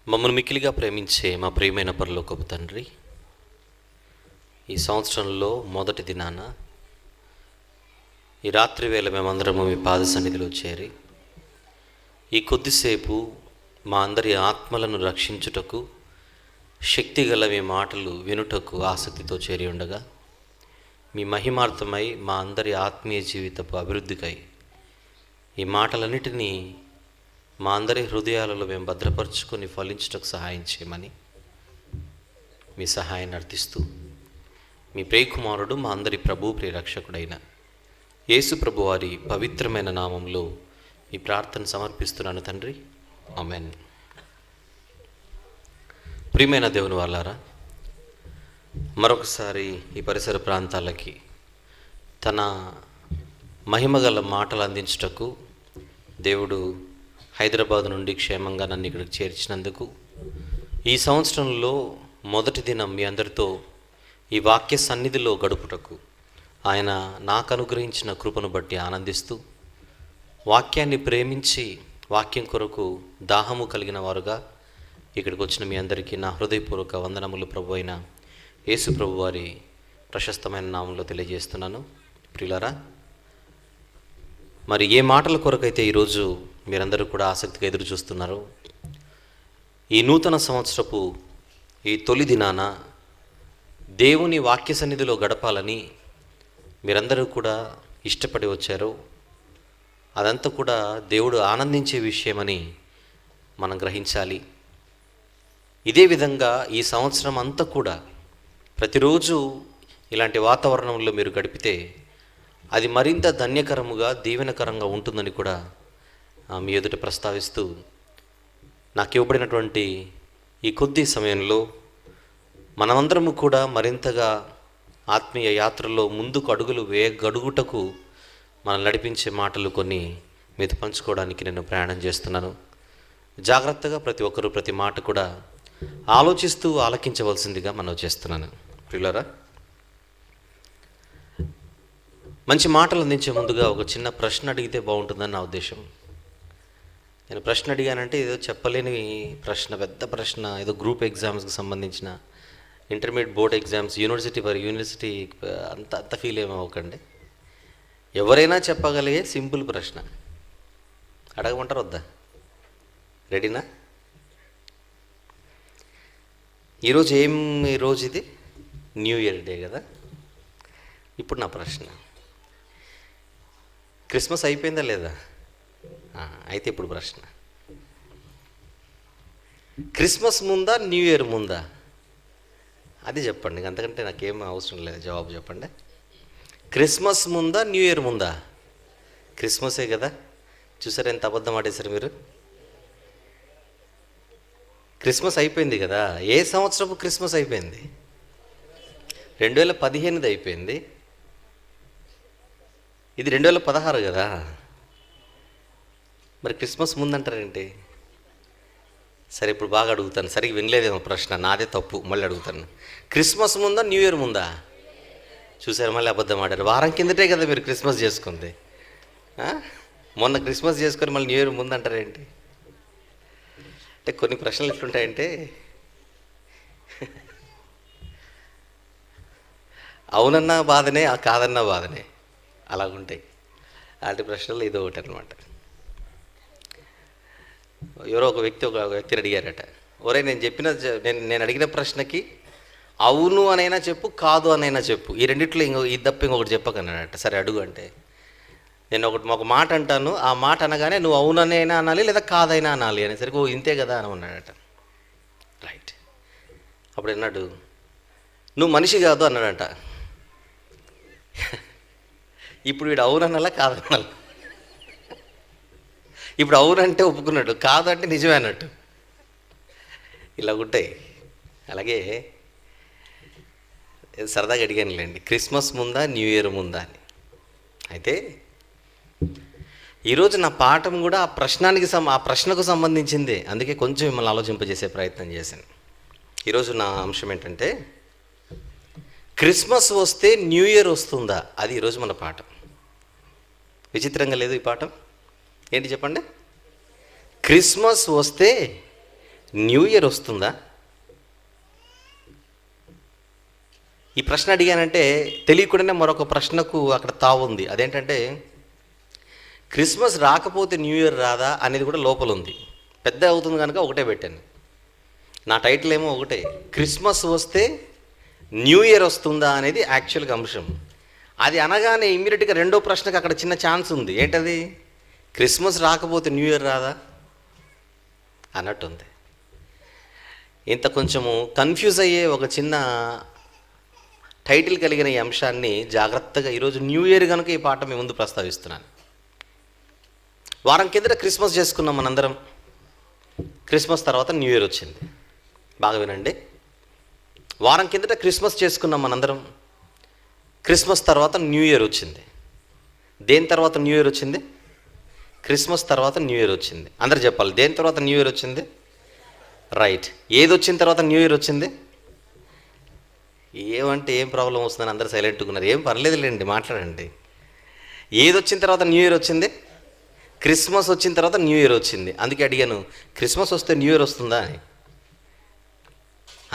మమ్మల్ని మిక్కిలిగా ప్రేమించే మా ప్రియమైన పరలోకపు తండ్రి, ఈ సంవత్సరంలో మొదటి దినాన ఈ రాత్రి వేళ మేమందరము మీ పాద సన్నిధిలో చేరి ఈ కొద్దిసేపు మా అందరి ఆత్మలను రక్షించుటకు శక్తిగల మీ మాటలు వినుటకు ఆసక్తితో చేరి ఉండగా, మీ మహిమార్థమై మా అందరి ఆత్మీయ జీవితపు అభివృద్ధికై ఈ మాటలన్నిటినీ మా అందరి హృదయాలలో మేము భద్రపరుచుకొని ఫలించుటకు సహాయం చేయమని మీ సహాయాన్ని అర్థిస్తూ, మీ ప్రియకుమారుడు మా అందరి ప్రభు ప్రియరక్షకుడైన యేసు ప్రభు వారి పవిత్రమైన నామంలో ఈ ప్రార్థన సమర్పిస్తున్నాను తండ్రి, ఆమేన్. ప్రియమైన దేవుని వాళ్ళారా, మరొకసారి ఈ పరిసర ప్రాంతాలకి తన మహిమగల మాటలు అందించుటకు దేవుడు హైదరాబాద్ నుండి క్షేమంగా నన్ను ఇక్కడికి చేర్చినందుకు, ఈ సంవత్సరంలో మొదటి దినం మీ అందరితో ఈ వాక్య సన్నిధిలో గడుపుటకు ఆయన నాకు అనుగ్రహించిన కృపను బట్టి ఆనందిస్తూ, వాక్యాన్ని ప్రేమించి వాక్యం కొరకు దాహము కలిగిన వారుగా ఇక్కడికి వచ్చిన మీ అందరికీ నా హృదయపూర్వక వందనములు ప్రభు అయిన యేసు ప్రభు వారి ప్రశస్తమైన నామంలో తెలియజేస్తున్నాను. ప్రియులారా, మరి ఏ మాటల కొరకైతే ఈరోజు మీరందరూ కూడా ఆసక్తిగా ఎదురు చూస్తున్నారు, ఈ నూతన సంవత్సరపు ఈ తొలి దినాన దేవుని వాక్య సన్నిధిలో గడపాలని మీరందరూ కూడా ఇష్టపడి వచ్చారు. అదంతా కూడా దేవుడు ఆనందించే విషయమని మనం గ్రహించాలి. ఇదే విధంగా ఈ సంవత్సరం అంతా కూడా ప్రతిరోజు ఇలాంటి వాతావరణంలో మీరు గడిపితే అది మరింత ధన్యకరముగా దీవెనకరంగా ఉంటుందని కూడా మీ ఎదుట ప్రస్తావిస్తూ, నాకు ఇవ్వబడినటువంటి ఈ కొద్ది సమయంలో మనమందరము కూడా మరింతగా ఆత్మీయ యాత్రలో ముందుకు అడుగులు వేయగడుగుటకు మనం నడిపించే మాటలు కొన్ని మీతో పంచుకోవడానికి నేను ప్రయాణం చేస్తున్నాను. జాగ్రత్తగా ప్రతి ఒక్కరూ ప్రతి మాట కూడా ఆలోచిస్తూ ఆలకించవలసిందిగా మనం చేస్తున్నాను. ప్రియులారా, మంచి మాటలు అందించే ముందుగా ఒక చిన్న ప్రశ్న అడిగితే బాగుంటుందని నా ఉద్దేశం. నేను ప్రశ్న అడిగానంటే ఏదో చెప్పలేని ప్రశ్న, పెద్ద ప్రశ్న, ఏదో గ్రూప్ ఎగ్జామ్స్కి సంబంధించిన ఇంటర్మీడియట్ బోర్డ్ ఎగ్జామ్స్, యూనివర్సిటీ అంత ఫీల్ ఏమవ్వకండి. ఎవరైనా చెప్పగలిగే సింపుల్ ప్రశ్న అడగమంటారు వద్దా? రెడీనా? ఈరోజు ఇది న్యూ ఇయర్ డే కదా. ఇప్పుడు నా ప్రశ్న, క్రిస్మస్ అయిపోయిందా లేదా? అయితే ఇప్పుడు ప్రశ్న, క్రిస్మస్ ముందా న్యూ ఇయర్ ముందా? అది చెప్పండి, అంతకంటే నాకేం అవసరం లేదు, జవాబు చెప్పండి. క్రిస్మస్ ముందా న్యూ ఇయర్ ముందా? క్రిస్మసే కదా. చూసారా ఎంత అబద్ధం ఆడేశారు మీరు. క్రిస్మస్ అయిపోయింది కదా. ఏ సంవత్సరపు క్రిస్మస్ అయిపోయింది? 2015 అయిపోయింది. ఇది 2016 కదా. మరి క్రిస్మస్ ముందంటారేంటి? సరే, ఇప్పుడు బాగా అడుగుతాను, సరిగ్గా వినలేదేమో ప్రశ్న, నాదే తప్పు, మళ్ళీ అడుగుతాను. క్రిస్మస్ ముందా న్యూ ఇయర్ ముందా? చూసారు, మళ్ళీ అబద్ధం ఆడారు. వారం కిందటే కదా మీరు క్రిస్మస్ చేసుకుంది. మొన్న క్రిస్మస్ చేసుకొని మళ్ళీ న్యూ ఇయర్ ముందు అంటారేంటి? అంటే కొన్ని ప్రశ్నలు ఎట్లుంటాయంటే, అవునన్నా బాధనే, కాదన్నా బాధనే, అలాగుంటాయి. అలాంటి ప్రశ్నలు ఇది ఒకటి అనమాట. ఎవరో ఒక వ్యక్తిని అడిగారట, ఒరే నేను అడిగిన ప్రశ్నకి అవును అనైనా చెప్పు, కాదు అనైనా చెప్పు, ఈ రెండిట్లో ఈ తప్ప ఇంకొకటి చెప్పకన్నాడట. సరే అడుగు అంటే, నేను ఒక మాట అంటాను, ఆ మాట అనగానే నువ్వు అవుననైనా అనాలి లేదా కాదైనా అనాలి అనేసరికి ఓ ఇంతే కదా అని అన్నాడట. రైట్. అప్పుడు అన్నాడు, నువ్వు మనిషి కాదు అన్నాడట. ఇప్పుడు వీడు అవుననాలా కాదనాలి? ఇప్పుడు అవునంటే ఒప్పుకున్నాడు, కాదంటే నిజమే అన్నట్టు. ఇలా ఉంటాయి. అలాగే సరదాగా అడిగానులేండి, క్రిస్మస్ ముందా న్యూ ఇయర్ ముందా అని. అయితే ఈరోజు నా పాఠం కూడా ఆ ప్రశ్నకు సంబంధించిందే. అందుకే కొంచెం మిమ్మల్ని ఆలోచింపజేసే ప్రయత్నం చేశాను. ఈరోజు నా అంశం ఏంటంటే, క్రిస్మస్ వస్తే న్యూ ఇయర్ వస్తుందా? అది ఈరోజు మన పాఠం. విచిత్రంగా లేదు ఈ పాఠం? ఏంటి చెప్పండి? క్రిస్మస్ వస్తే న్యూ ఇయర్ వస్తుందా? ఈ ప్రశ్న అడిగానంటే తెలియకుండానే మరొక ప్రశ్నకు అక్కడ తావుంది. అదేంటంటే క్రిస్మస్ రాకపోతే న్యూ ఇయర్ రాదా అనేది కూడా లోపల ఉంది. పెద్ద అవుతుంది కనుక ఒకటే పెట్టాను. నా టైటిల్ ఏమో ఒకటే, క్రిస్మస్ వస్తే న్యూ ఇయర్ వస్తుందా అనేది యాక్చువల్గా అంశం. అది అనగానే ఇమ్మీడియట్గా రెండో ప్రశ్నకు అక్కడ చిన్న ఛాన్స్ ఉంది. ఏంటది? క్రిస్మస్ రాకపోతే న్యూ ఇయర్ రాదా అన్నట్టుంది. ఇంత కొంచెము కన్ఫ్యూజ్ అయ్యే ఒక చిన్న టైటిల్ కలిగిన ఈ అంశాన్ని జాగ్రత్తగా ఈరోజు న్యూ ఇయర్ కనుక ఈ పాట మీ ముందు ప్రస్తావిస్తున్నాను. వారం కిందట క్రిస్మస్ చేసుకున్నాం మనందరం. క్రిస్మస్ తర్వాత న్యూ ఇయర్ వచ్చింది. బాగా వినండి. వారం కిందట క్రిస్మస్ చేసుకున్నాం మనందరం. క్రిస్మస్ తర్వాత న్యూ ఇయర్ వచ్చింది. దేని తర్వాత న్యూ ఇయర్ వచ్చింది? క్రిస్మస్ తర్వాత న్యూ ఇయర్ వచ్చింది. అందరు చెప్పాలి, దేని తర్వాత న్యూ ఇయర్ వచ్చింది? రైట్. ఏది వచ్చిన తర్వాత న్యూ ఇయర్ వచ్చింది? ఏమంటే ఏం ప్రాబ్లం వస్తుందని అందరు సైలెంట్గా ఉన్నారు. ఏం పర్లేదులేండి, మాట్లాడండి. ఏది వచ్చిన తర్వాత న్యూ ఇయర్ వచ్చింది? క్రిస్మస్ వచ్చిన తర్వాత న్యూ ఇయర్ వచ్చింది. అందుకే అడిగాను, క్రిస్మస్ వస్తే న్యూ ఇయర్ వస్తుందా అని.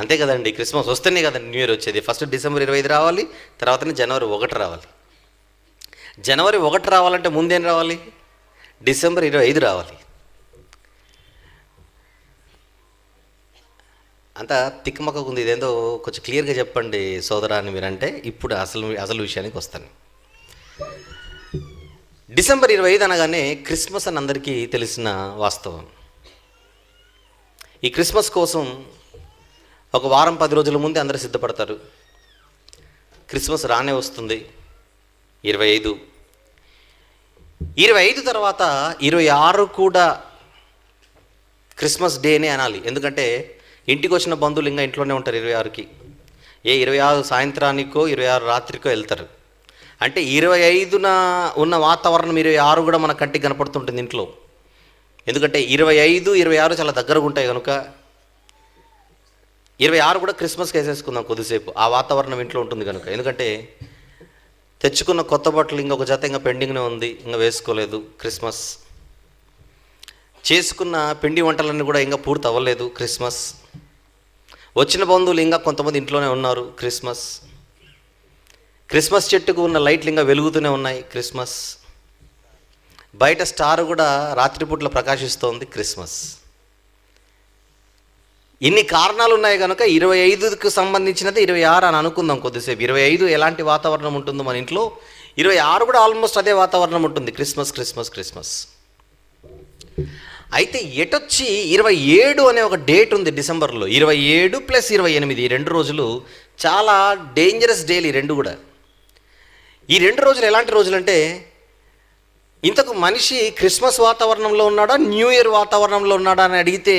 అంతే కదండి, క్రిస్మస్ వస్తేనే కదండి న్యూ ఇయర్ వచ్చేది. ఫస్ట్ డిసెంబర్ 25 రావాలి, తర్వాతనే జనవరి 1 రావాలి. జనవరి 1 రావాలంటే ముందేం రావాలి? డిసెంబర్ 25 రావాలి. అంతా తిక్కమక్కకు ఉంది. ఇదేందో కొంచెం క్లియర్గా చెప్పండి సోదరా అని మీరంటే ఇప్పుడు అసలు విషయానికి వస్తాను. డిసెంబర్ 25 అనగానే క్రిస్మస్ అని అందరికీ తెలిసిన వాస్తవం. ఈ క్రిస్మస్ కోసం ఒక వారం 10 రోజుల ముందే అందరూ సిద్ధపడతారు. క్రిస్మస్ రానే వస్తుంది. 25 తర్వాత 26 కూడా క్రిస్మస్ డేనే అనాలి. ఎందుకంటే ఇంటికి వచ్చిన బంధువులు ఇంకా ఇంట్లోనే ఉంటారు 26కి. 26 సాయంత్రానికో 26 రాత్రికో వెళ్తారు. అంటే 25న ఉన్న వాతావరణం 26 కూడా మన కంటికి కనపడుతుంటుంది ఇంట్లో. ఎందుకంటే 25, 26 చాలా దగ్గరగా ఉంటాయి కనుక 26 కూడా క్రిస్మస్కి వేసేసుకుందాం కొద్దిసేపు. ఆ వాతావరణం ఇంట్లో ఉంటుంది కనుక. ఎందుకంటే తెచ్చుకున్న కొత్త బట్టలు ఇంకొక జత ఇంకా పెండింగ్నే ఉంది, ఇంకా వేసుకోలేదు. క్రిస్మస్ చేసుకున్న పిండి వంటలన్నీ కూడా ఇంకా పూర్తి అవ్వలేదు. క్రిస్మస్ వచ్చిన బంధువులు ఇంకా కొంతమంది ఇంట్లోనే ఉన్నారు. క్రిస్మస్ చెట్టుకు ఉన్న లైట్లు ఇంకా వెలుగుతూనే ఉన్నాయి. క్రిస్మస్ బయట స్టార్ కూడా రాత్రిపూట్ల ప్రకాశిస్తోంది. క్రిస్మస్. ఇన్ని కారణాలు ఉన్నాయి కనుక 25కు సంబంధించినది 26 అని అనుకుందాం కొద్దిసేపు. 25 ఎలాంటి వాతావరణం ఉంటుందో మన ఇంట్లో, 26 కూడా ఆల్మోస్ట్ అదే వాతావరణం ఉంటుంది. క్రిస్మస్. అయితే ఎటొచ్చి 27 అనే ఒక డేట్ ఉంది డిసెంబర్లో. 27 + 28 ఈ 2 రోజులు చాలా డేంజరస్ డేలు. ఈ 2 కూడా. ఈ 2 రోజులు ఎలాంటి రోజులంటే, ఇంతకు మనిషి క్రిస్మస్ వాతావరణంలో ఉన్నాడా, న్యూ ఇయర్ వాతావరణంలో ఉన్నాడా అని అడిగితే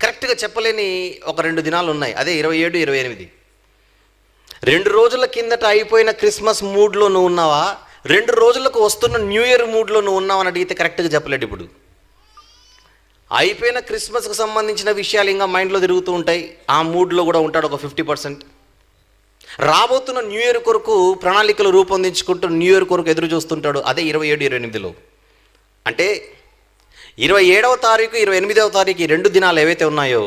కరెక్ట్గా చెప్పలేని ఒక 2 దినాలు ఉన్నాయి. అదే 27, 28. 2 రోజుల కిందట అయిపోయిన క్రిస్మస్ మూడ్లో నువ్వు ఉన్నావా, 2 రోజులకు వస్తున్న న్యూ ఇయర్ మూడ్లో నువ్వు ఉన్నావా అని అడిగితే కరెక్ట్గా చెప్పలేడు. ఇప్పుడు అయిపోయిన క్రిస్మస్కి సంబంధించిన విషయాలు ఇంకా మైండ్లో తిరుగుతూ ఉంటాయి. ఆ మూడ్లో కూడా ఉంటాడు ఒక 50%. రాబోతున్న న్యూ ఇయర్ కొరకు ప్రణాళికలు రూపొందించుకుంటూ న్యూ ఇయర్ కొరకు ఎదురు చూస్తుంటాడు. అదే 27, 28లో. అంటే 27వ తారీఖు, 28వ తారీఖు ఈ 2 దినాలు ఏవైతే ఉన్నాయో,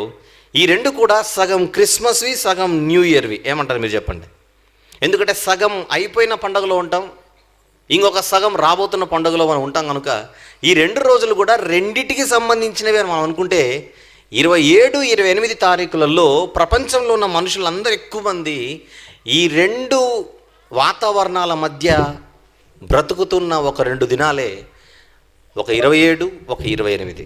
ఈ 2 కూడా సగం క్రిస్మస్వి, సగం న్యూ ఇయర్వి. ఏమంటారు మీరు చెప్పండి? ఎందుకంటే సగం అయిపోయిన పండుగలో ఉంటాం, ఇంకొక సగం రాబోతున్న పండుగలో మనం ఉంటాం కనుక ఈ 2 రోజులు కూడా రెండిటికి సంబంధించినవి అని మనం అనుకుంటే 27, 28 తారీఖులలో ప్రపంచంలో ఉన్న మనుషులందరూ ఎక్కువ మంది ఈ 2 వాతావరణాల మధ్య బ్రతుకుతున్న ఒక 2 దినాలే, ఒక 27, ఒక 28.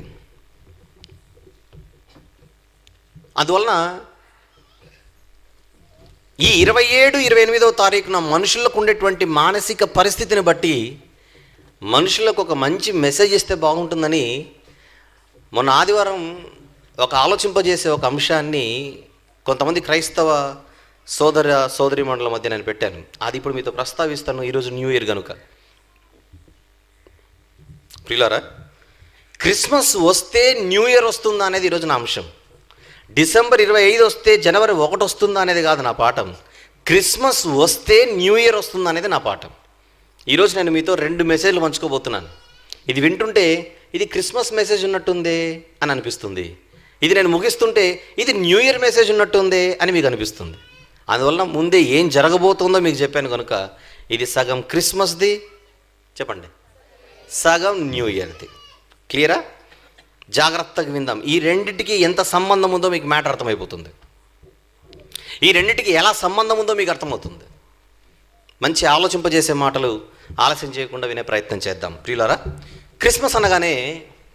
అందువలన ఈ 27, 28వ తారీఖున మనుషులకు ఉండేటువంటి మానసిక పరిస్థితిని బట్టి మనుషులకు ఒక మంచి మెసేజ్ ఇస్తే బాగుంటుందని మొన్న ఆదివారం ఒక ఆలోచింపజేసే ఒక అంశాన్ని కొంతమంది క్రైస్తవ సోదరీమణుల మధ్య నేను పెట్టాను. అది ఇప్పుడు మీతో ప్రస్తావిస్తాను. ఈరోజు న్యూ ఇయర్ కనుక. ప్రియులారా, క్రిస్మస్ వస్తే న్యూ ఇయర్ వస్తుందా అనేది ఈరోజు నా అంశం. డిసెంబర్ 25 వస్తే జనవరి 1 వస్తుందా అనేది కాదు నా పాఠం. క్రిస్మస్ వస్తే న్యూ ఇయర్ వస్తుందా అనేది నా పాఠం. ఈరోజు నేను మీతో 2 మెసేజ్లు పంచుకోబోతున్నాను. ఇది వింటుంటే ఇది క్రిస్మస్ మెసేజ్ ఉన్నట్టుందే అని అనిపిస్తుంది. ఇది నేను ముగిస్తుంటే ఇది న్యూ ఇయర్ మెసేజ్ ఉన్నట్టుందే అని మీకు అనిపిస్తుంది. అందువలన ముందే ఏం జరగబోతుందో మీకు చెప్పాను కనుక ఇది సగం క్రిస్మస్ది, చెప్పండి, సగం న్యూ ఇయర్ది. క్లియరా? జాగ్రత్తగా విందాం. ఈ రెండింటికి ఎంత సంబంధం ఉందో మీకు మ్యాటర్ అర్థమైపోతుంది. ఈ రెండింటికి ఎలా సంబంధం ఉందో మీకు అర్థమవుతుంది. మంచి ఆలోచింపజేసే మాటలు ఆలస్యం చేయకుండా వినే ప్రయత్నం చేద్దాం. ప్రియులారా, క్రిస్మస్ అనగానే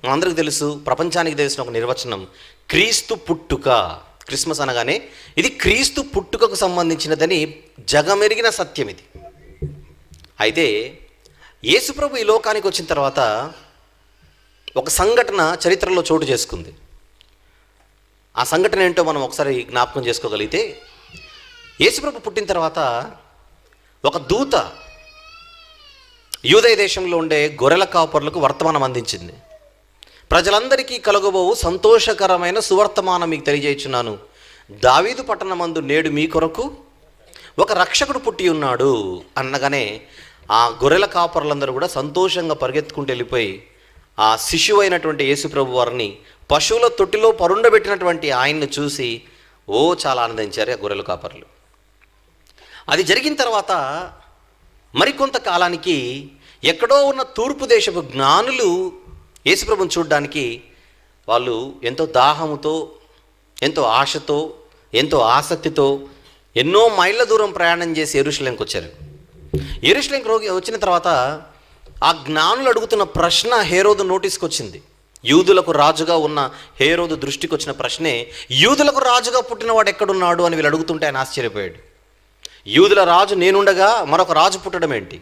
మనందరికీ తెలుసు, ప్రపంచానికి తెలిసిన ఒక నిర్వచనం క్రీస్తు పుట్టుక. క్రిస్మస్ అనగానే ఇది క్రీస్తు పుట్టుకకు సంబంధించినదని జగమెరిగిన సత్యం ఇది. అయితే యేసుప్రభు ఈ లోకానికి వచ్చిన తర్వాత ఒక సంఘటన చరిత్రలో చోటు చేసుకుంది. ఆ సంఘటన ఏంటో మనం ఒకసారి జ్ఞాపకం చేసుకోగలిగితే, యేసుప్రభు పుట్టిన తర్వాత ఒక దూత యూదయ దేశంలో ఉండే గొర్రెల కాపరులకు వర్తమానం అందించింది. ప్రజలందరికీ కలుగబోవు సంతోషకరమైన సువర్తమానం మీకు తెలియజేయుచున్నాను. దావీదు పట్టణమందు నేడు మీ కొరకు ఒక రక్షకుడు పుట్టి ఉన్నాడు అనగానే ఆ గొర్రెల కాపరులందరూ కూడా సంతోషంగా పరిగెత్తుకుంటూ వెళ్ళిపోయి ఆ శిశువు అయినటువంటి యేసుప్రభు వారిని పశువుల తొట్టిలో పరుండబెట్టినటువంటి ఆయన్ని చూసి చాలా ఆనందించారు ఆ గొర్రెల కాపరులు. అది జరిగిన తర్వాత మరికొంత కాలానికి ఎక్కడో ఉన్న తూర్పు దేశపు జ్ఞానులు యేసుప్రభుని చూడడానికి వాళ్ళు ఎంతో దాహముతో, ఎంతో ఆశతో, ఎంతో ఆసక్తితో ఎన్నో మైళ్ళ దూరం ప్రయాణం చేసి యెరూషలేంకి వచ్చారు. యెరూషలేంకి వచ్చిన తర్వాత ఆ జ్ఞానులు అడుగుతున్న ప్రశ్న హేరోదు నోటీస్కి వచ్చింది. యూదులకు రాజుగా ఉన్న హేరోదు దృష్టికి వచ్చిన ప్రశ్నే, యూదులకు రాజుగా పుట్టినవాడు ఎక్కడున్నాడు అని వీళ్ళు అడుగుతుంటే ఆయన ఆశ్చర్యపోయాడు. యూదుల రాజు నేనుండగా మరొక రాజు పుట్టడం ఏంటి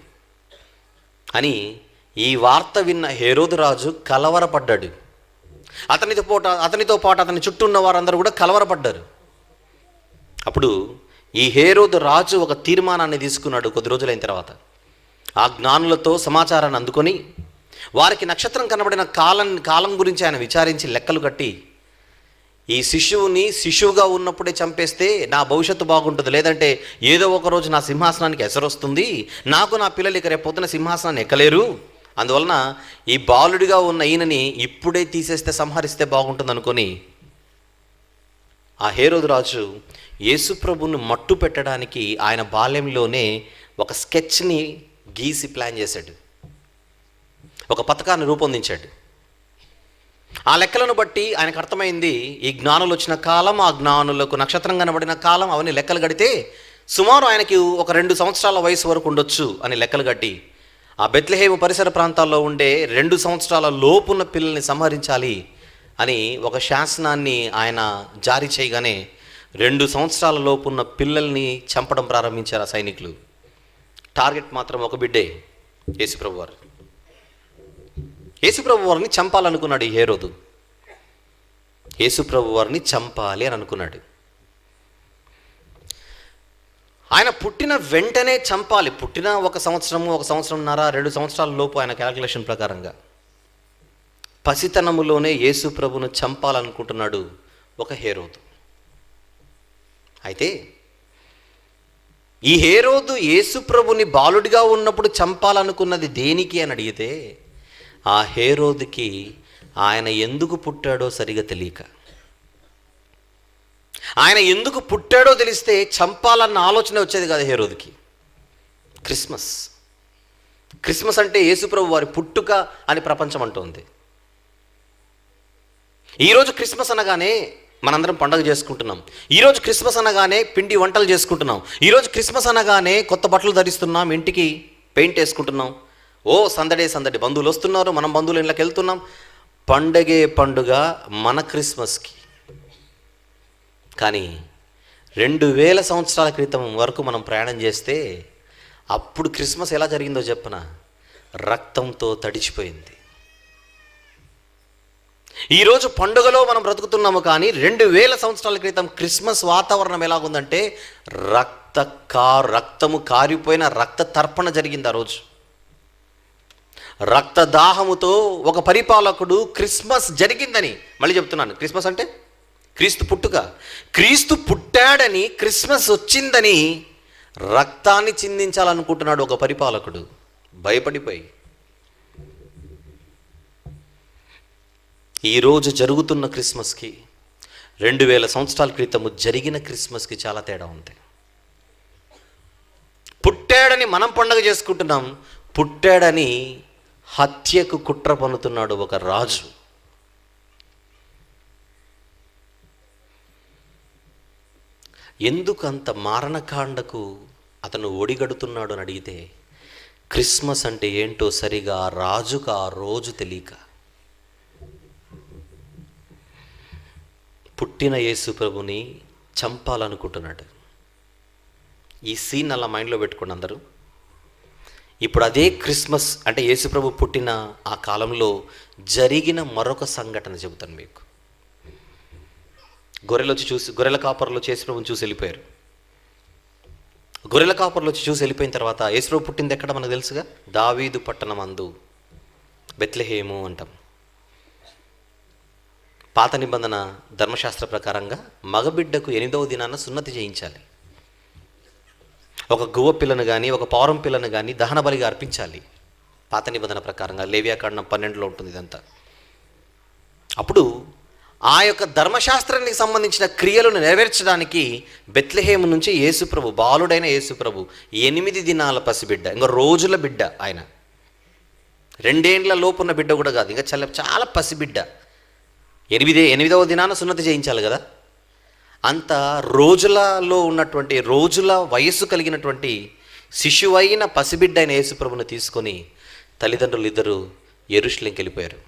అని ఈ వార్త విన్న హేరోదు రాజు కలవరపడ్డాడు. అతనితో పాటు అతని చుట్టూ ఉన్న వారందరూ కూడా కలవరపడ్డారు. అప్పుడు ఈ హేరోదు రాజు ఒక తీర్మానాన్ని తీసుకున్నాడు. కొద్ది రోజులైన తర్వాత ఆ జ్ఞానులతో సమాచారాన్ని అందుకొని వారికి నక్షత్రం కనబడిన కాలం గురించి ఆయన విచారించి లెక్కలు కట్టి, ఈ శిశువుగా ఉన్నప్పుడే చంపేస్తే నా భవిష్యత్తు బాగుంటుంది, లేదంటే ఏదో ఒక రోజు నా సింహాసనానికి ఎసరొస్తుంది, నాకు నా పిల్లలు ఇక రేపు పొద్దున సింహాసనాన్ని ఎక్కలేరు, అందువలన ఈ బాలుడిగా ఉన్న ఈయనని ఇప్పుడే తీసేస్తే సంహరిస్తే బాగుంటుంది అనుకొని ఆ హేరోదు రాజు యేసుప్రభుని మట్టు పెట్టడానికి ఆయన బాల్యంలోనే ఒక స్కెచ్ని గీసి ప్లాన్ చేశాడు, ఒక పథకాన్ని రూపొందించాడు. ఆ లెక్కలను బట్టి ఆయనకు అర్థమైంది, ఈ జ్ఞానులు వచ్చిన కాలం, ఆ జ్ఞానులకు నక్షత్రం కనబడిన కాలం, అవన్నీ లెక్కలు కడితే సుమారు ఆయనకి ఒక 2 సంవత్సరాల వయసు వరకు ఉండొచ్చు అని లెక్కలు కట్టి ఆ బెత్లెహేము పరిసర ప్రాంతాల్లో ఉండే 2 సంవత్సరాల లోపున్న పిల్లల్ని సంహరించాలి అని ఒక శాసనాన్ని ఆయన జారీ చేయగానే 2 సంవత్సరాల లోపున్న పిల్లల్ని చంపడం ప్రారంభించారు ఆ సైనికులు. టార్గెట్ మాత్రం ఒక బిడ్డే, యేసుప్రభు వారు. యేసుప్రభు వారిని చంపాలనుకున్నాడు ఈ హేరోదు. యేసుప్రభు వారిని చంపాలి అని అనుకున్నాడు. ఆయన పుట్టిన వెంటనే చంపాలి. పుట్టిన 1 సంవత్సరము, 1 సంవత్సరంన్నర, 2 సంవత్సరాల లోపు ఆయన క్యాలిక్యులేషన్ ప్రకారంగా పసితనములోనే యేసుప్రభును చంపాలనుకుంటున్నాడు ఒక హేరోదు. అయితే ఈ హేరోదు యేసుప్రభుని బాలుడిగా ఉన్నప్పుడు చంపాలనుకున్నది దేనికి అని అడిగితే, ఆ హేరోదుకి ఆయన ఎందుకు పుట్టాడో సరిగా తెలియక, ఆయన ఎందుకు పుట్టాడో తెలిస్తే చంపాలన్న ఆలోచన వచ్చేది కాదు హేరోదుకి. క్రిస్మస్ అంటే యేసుప్రభు వారి పుట్టుక అని ప్రపంచం అంటోంది. ఈరోజు క్రిస్మస్ అనగానే మనందరం పండుగ చేసుకుంటున్నాం. ఈరోజు క్రిస్మస్ అనగానే పిండి వంటలు చేసుకుంటున్నాం. ఈరోజు క్రిస్మస్ అనగానే కొత్త బట్టలు ధరిస్తున్నాం, ఇంటికి పెయింట్ వేసుకుంటున్నాం. సందడి, బంధువులు వస్తున్నారు, మనం బంధువుల ఇళ్ళకి వెళ్తున్నాం. పండగే పండుగ మన క్రిస్మస్కి. కానీ 2000 సంవత్సరాల క్రితం వరకు మనం ప్రయాణం చేస్తే అప్పుడు క్రిస్మస్ ఎలా జరిగిందో చెప్పనా? రక్తంతో తడిచిపోయింది. ఈరోజు పండుగలో మనం బ్రతుకుతున్నాము, కానీ 2000 సంవత్సరాల క్రితం క్రిస్మస్ వాతావరణం ఎలాగుందంటే రక్తము కారిపోయిన రక్త తర్పణ జరిగింది ఆ రోజు. రక్తదాహముతో ఒక పరిపాలకుడు క్రిస్మస్ జరిగిందని, మళ్ళీ చెప్తున్నాను, క్రిస్మస్ అంటే క్రీస్తు పుట్టాడని, క్రిస్మస్ వచ్చిందని రక్తాన్ని చిందించాలనుకుంటున్నాడు ఒక పరిపాలకుడు భయపడిపోయి. ఈరోజు జరుగుతున్న క్రిస్మస్కి, 2000 సంవత్సరాల క్రితము జరిగిన క్రిస్మస్కి చాలా తేడా ఉంది. పుట్టాడని మనం పండుగ చేసుకుంటున్నాం, పుట్టాడని హత్యకు కుట్ర పన్నుతున్నాడు ఒక రాజు. ఎందుకు అంత మారణకాండకు అతను ఒడిగడుతున్నాడు అని అడిగితే, క్రిస్మస్ అంటే ఏంటో సరిగా ఆ రాజుకు ఆ రోజు తెలియక, పుట్టిన యేసు ప్రభుని చంపాలనుకుంటున్నాడు. ఈ సీన్ అలా మైండ్లో పెట్టుకోండి అందరూ. ఇప్పుడు అదే క్రిస్మస్ అంటే యేసు ప్రభు పుట్టిన ఆ కాలంలో జరిగిన మరొక సంఘటన చెబుతాను మీకు. గొర్రెల కాపర్లు యేసు ప్రభుని చూసి వెళ్ళిపోయారు. గొర్రెల కాపర్లు వచ్చి చూసి వెళ్ళిపోయిన తర్వాత యేసు ప్రభు పుట్టింది ఎక్కడ మనకు తెలుసుగా, దావీదు పట్టణం అందు బెత్లెహేము అంటాం. పాత నిబంధన ధర్మశాస్త్ర ప్రకారంగా మగబిడ్డకు 8వ దినాన సున్నతి చేయించాలి. ఒక గువ్వ పిల్లను కానీ ఒక పావురం పిల్లను కానీ దహన బలిగా అర్పించాలి. పాత నిబంధన ప్రకారంగా లేవియాకాండం 12లో ఉంటుంది ఇదంతా. అప్పుడు ఆ యొక్క ధర్మశాస్త్రానికి సంబంధించిన క్రియలను నెరవేర్చడానికి బెత్లెహేము నుంచి యేసుప్రభు, బాలుడైన యేసుప్రభు 8 దినాల పసిబిడ్డ, ఇంకా రోజుల బిడ్డ, ఆయన 2 ఏండ్ల లోపున్న బిడ్డ కూడా కాదు, ఇంకా చాలా పసిబిడ్డ. 8వ దినాన సున్నతి చేయించాలి కదా. అంత రోజులలో ఉన్నటువంటి, రోజుల వయస్సు కలిగినటువంటి శిశువైన పసిబిడ్డ అయిన యేసుప్రభుని తీసుకొని తల్లిదండ్రులు ఇద్దరు యెరూషలేంకి వెళ్ళిపోయారు.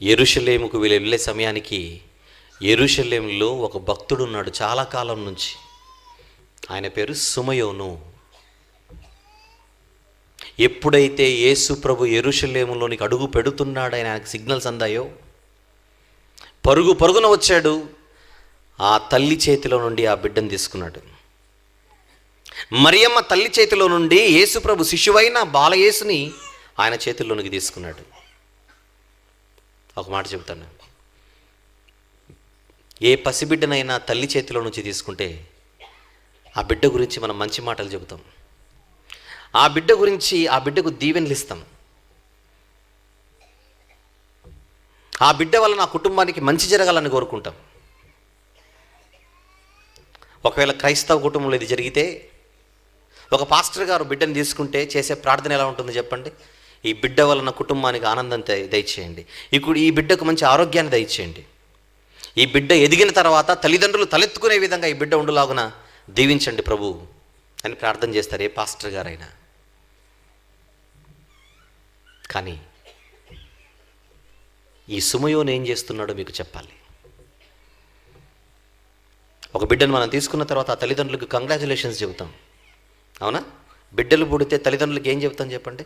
యెరూషలేముకు వీళ్ళు వెళ్ళే సమయానికి యెరూషలేంలో ఒక భక్తుడు ఉన్నాడు చాలా కాలం నుంచి. ఆయన పేరు సుమయోను. ఎప్పుడైతే యేసు ప్రభు యెరూషలేములోనికి అడుగు పెడుతున్నాడని ఆయనకు సిగ్నల్స్ అందాయో, పరుగున వచ్చాడు. ఆ తల్లి చేతిలో నుండి ఆ బిడ్డను తీసుకున్నాడు. మరియమ్మ తల్లి చేతిలో నుండి యేసు ప్రభు శిశువైన బాలయేసుని ఆయన చేతుల్లోనికి తీసుకున్నాడు. ఒక మాట చెబుతాను, ఏ పసిబిడ్డనైనా తల్లి చేతిలో నుంచి తీసుకుంటే ఆ బిడ్డ గురించి మనం మంచి మాటలు చెబుతాం, ఆ బిడ్డ గురించి, ఆ బిడ్డకు దీవెనలు ఇస్తాం, ఆ బిడ్డ వల్ల నా కుటుంబానికి మంచి జరగాలని కోరుకుంటాం. ఒకవేళ క్రైస్తవ కుటుంబంలో ఇది జరిగితే, ఒక పాస్టర్ గారు బిడ్డను తీసుకుంటే చేసే ప్రార్థన ఎలా ఉంటుంది చెప్పండి? ఈ బిడ్డ వలన కుటుంబానికి ఆనందం దయచేయండి, ఇప్పుడు ఈ బిడ్డకు మంచి ఆరోగ్యాన్ని దయచేయండి, ఈ బిడ్డ ఎదిగిన తర్వాత తల్లిదండ్రులు తలెత్తుకునే విధంగా ఈ బిడ్డ ఉండులాగున దీవించండి ప్రభు అని ప్రార్థన చేస్తారు ఏ పాస్టర్ గారైనా. కానీ ఈ సుమయోను ఏం చేస్తున్నాడో మీకు చెప్పాలి. ఒక బిడ్డను మనం తీసుకున్న తర్వాత ఆ తల్లిదండ్రులకు కంగ్రాచులేషన్స్ చెబుతాం, అవునా? బిడ్డలు పుడితే తల్లిదండ్రులకు ఏం చెబుతాం చెప్పండి?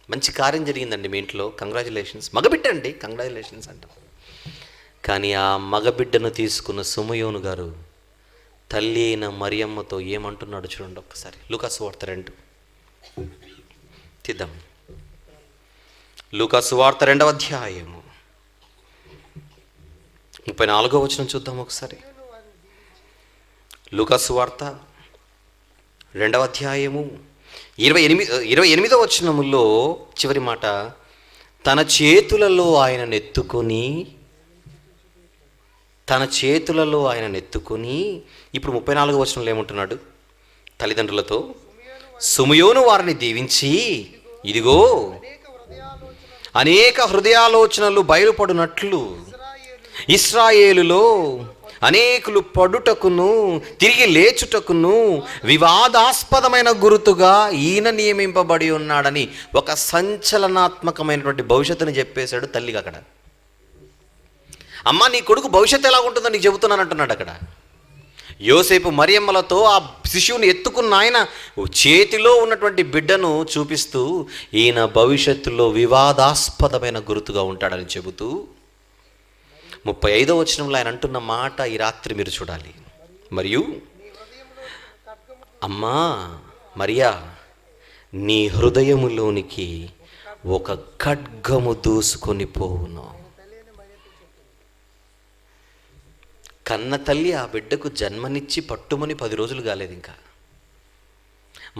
మంచి కార్యం జరిగిందండి మీ ఇంట్లో, కంగ్రాచులేషన్స్. మగబిడ్డ అండి, కంగ్రాచులేషన్స్ అంటాం. కానీ ఆ మగబిడ్డను తీసుకున్న సుమయోను గారు తల్లి అయిన మరియమ్మతో ఏమంటున్నాడు చూడండి ఒక్కసారి. లూకా సువార్త 2 తీద్దాం. లూకా సువార్త 2వ అధ్యాయము 34వ వచనం చూద్దాం ఒకసారి. లూకా సువార్త 2వ అధ్యాయము 28వ వచనములో చివరి మాట, తన చేతులలో ఆయన నెత్తుకొని ఇప్పుడు 34వ వచనంలో ఏమంటున్నాడు? తల్లిదండ్రులతో, సుమయోను వారిని దీవించి, ఇదిగో అనేక హృదయాలోచనలు బయలుపడినట్లు ఇశ్రాయేలులో అనేకులు పడుటకును తిరిగి లేచుటకును వివాదాస్పదమైన గుర్తుగా ఈయన నియమింపబడి ఉన్నాడని ఒక సంచలనాత్మకమైనటువంటి భవిష్యత్తుని చెప్పేశాడు తల్లికి అక్కడ. అమ్మ, నీ కొడుకు భవిష్యత్తు ఎలా ఉంటుందో నీకు చెబుతున్నాను అంటున్నాడు అక్కడ. యోసేపు మరియమ్మలతో ఆ శిశువుని ఎత్తుకున్న ఆయన చేతిలో ఉన్నటువంటి బిడ్డను చూపిస్తూ ఈయన భవిష్యత్తులో వివాదాస్పదమైన గుర్తుగా ఉంటాడని చెబుతూ 35వ వచనంలో ఆయన అంటున్న మాట ఈ రాత్రి మీరు చూడాలి. మరియు అమ్మా మరియా, నీ హృదయములోనికి ఒక ఖడ్గము దూసుకొని పోవును. కన్న తల్లి ఆ బిడ్డకు జన్మనిచ్చి పట్టుమని 10 రోజులు కాలేదు ఇంకా.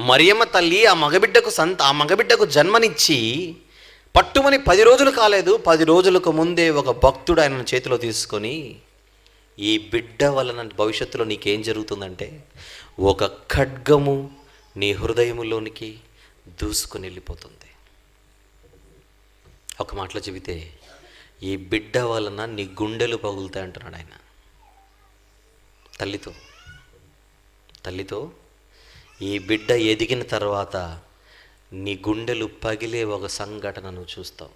మరియమ్మ తల్లి ఆ మగబిడ్డకు జన్మనిచ్చి పట్టుమని 10 రోజులు కాలేదు, 10 రోజులకు ముందే ఒక భక్తుడు ఆయనను చేతిలో తీసుకొని, ఈ బిడ్డ వలన భవిష్యత్తులో నీకేం జరుగుతుందంటే, ఒక ఖడ్గము నీ హృదయములోనికి దూసుకొని వెళ్ళిపోతుంది. ఒక మాటలో చెబితే, ఈ బిడ్డ వలన నీ గుండెలు పగులుతాయి అంటున్నాడు ఆయన. తల్లితో ఈ బిడ్డ ఎదిగిన తర్వాత నీ గుండెలు పగిలే ఒక సంఘటన నువ్వు చూస్తావు.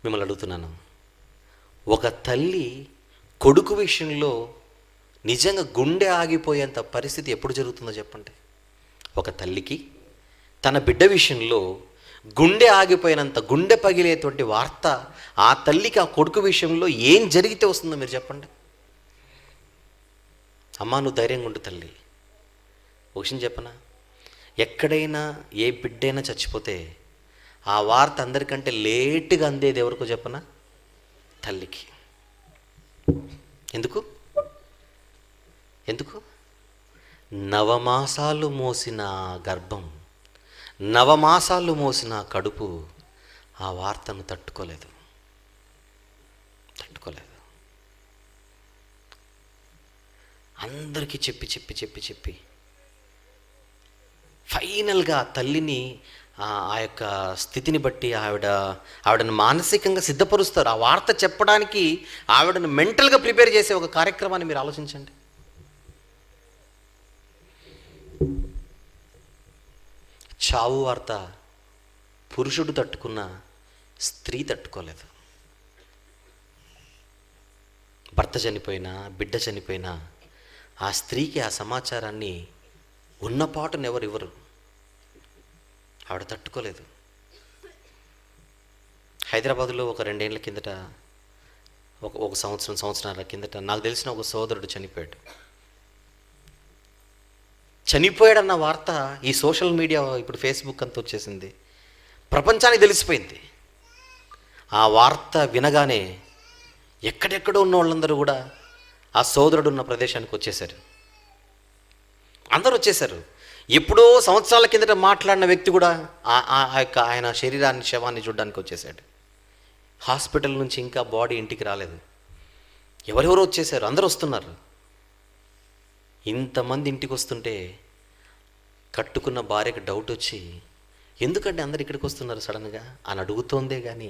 మిమ్మల్ని అడుగుతున్నాను, ఒక తల్లి కొడుకు విషయంలో నిజంగా గుండె ఆగిపోయేంత పరిస్థితి ఎప్పుడు జరుగుతుందో చెప్పండి. ఒక తల్లికి తన బిడ్డ విషయంలో గుండె ఆగిపోయినంత, గుండె పగిలేటువంటి వార్త ఆ తల్లికి ఆ కొడుకు విషయంలో ఏం జరిగితే వస్తుందో మీరు చెప్పండి. అమ్మా, నువ్వు ధైర్యంగా ఉండు తల్లి. ఒక విషయం చెప్పనా, ఎక్కడైనా ఏ బిడ్డైనా చచ్చిపోతే ఆ వార్త అందరికంటే లేటుగా అందేది ఎవరికో చెప్పనా? తల్లికి. ఎందుకు? నవమాసాలు మోసిన గర్భం, నవమాసాలు మోసిన కడుపు ఆ వార్తను తట్టుకోలేదు. అందరికీ చెప్పి ఫైనల్గా తల్లిని ఆ యొక్క స్థితిని బట్టి ఆవిడను మానసికంగా సిద్ధపరుస్తారు. ఆ వార్త చెప్పడానికి ఆవిడను మెంటల్గా ప్రిపేర్ చేసే ఒక కార్యక్రమాన్ని మీరు ఆలోచించండి. చావు వార్త పురుషుడు తట్టుకున్న స్త్రీ తట్టుకోలేదు. భర్త చనిపోయినా, బిడ్డ చనిపోయినా ఆ స్త్రీకి ఆ సమాచారాన్ని ఉన్నపాటును ఎవరు ఇవ్వరు. ఆవిడ తట్టుకోలేదు. హైదరాబాదులో ఒక 2 ఏళ్ల కిందట, ఒక సంవత్సరాల కిందట నాకు తెలిసిన ఒక సోదరుడు చనిపోయాడు. చనిపోయాడన్న వార్త ఈ సోషల్ మీడియా, ఇప్పుడు ఫేస్బుక్ అంతా వచ్చేసింది, ప్రపంచానికి తెలిసిపోయింది. ఆ వార్త వినగానే ఎక్కడెక్కడో ఉన్న వాళ్ళందరూ కూడా ఆ సోదరుడు ఉన్న ప్రదేశానికి వచ్చేసారు. అందరూ వచ్చేసారు. ఎప్పుడో సంవత్సరాల కిందట మాట్లాడిన వ్యక్తి కూడా ఆయన శవాన్ని చూడడానికి వచ్చేసాడు. హాస్పిటల్ నుంచి ఇంకా బాడీ ఇంటికి రాలేదు. ఎవరెవరో వచ్చేసారు, అందరూ వస్తున్నారు. ఇంతమంది ఇంటికి వస్తుంటే కట్టుకున్న భార్యకు డౌట్ వచ్చి, ఎందుకంటే అందరు ఇక్కడికి వస్తున్నారు సడన్గా అని అడుగుతోందే కానీ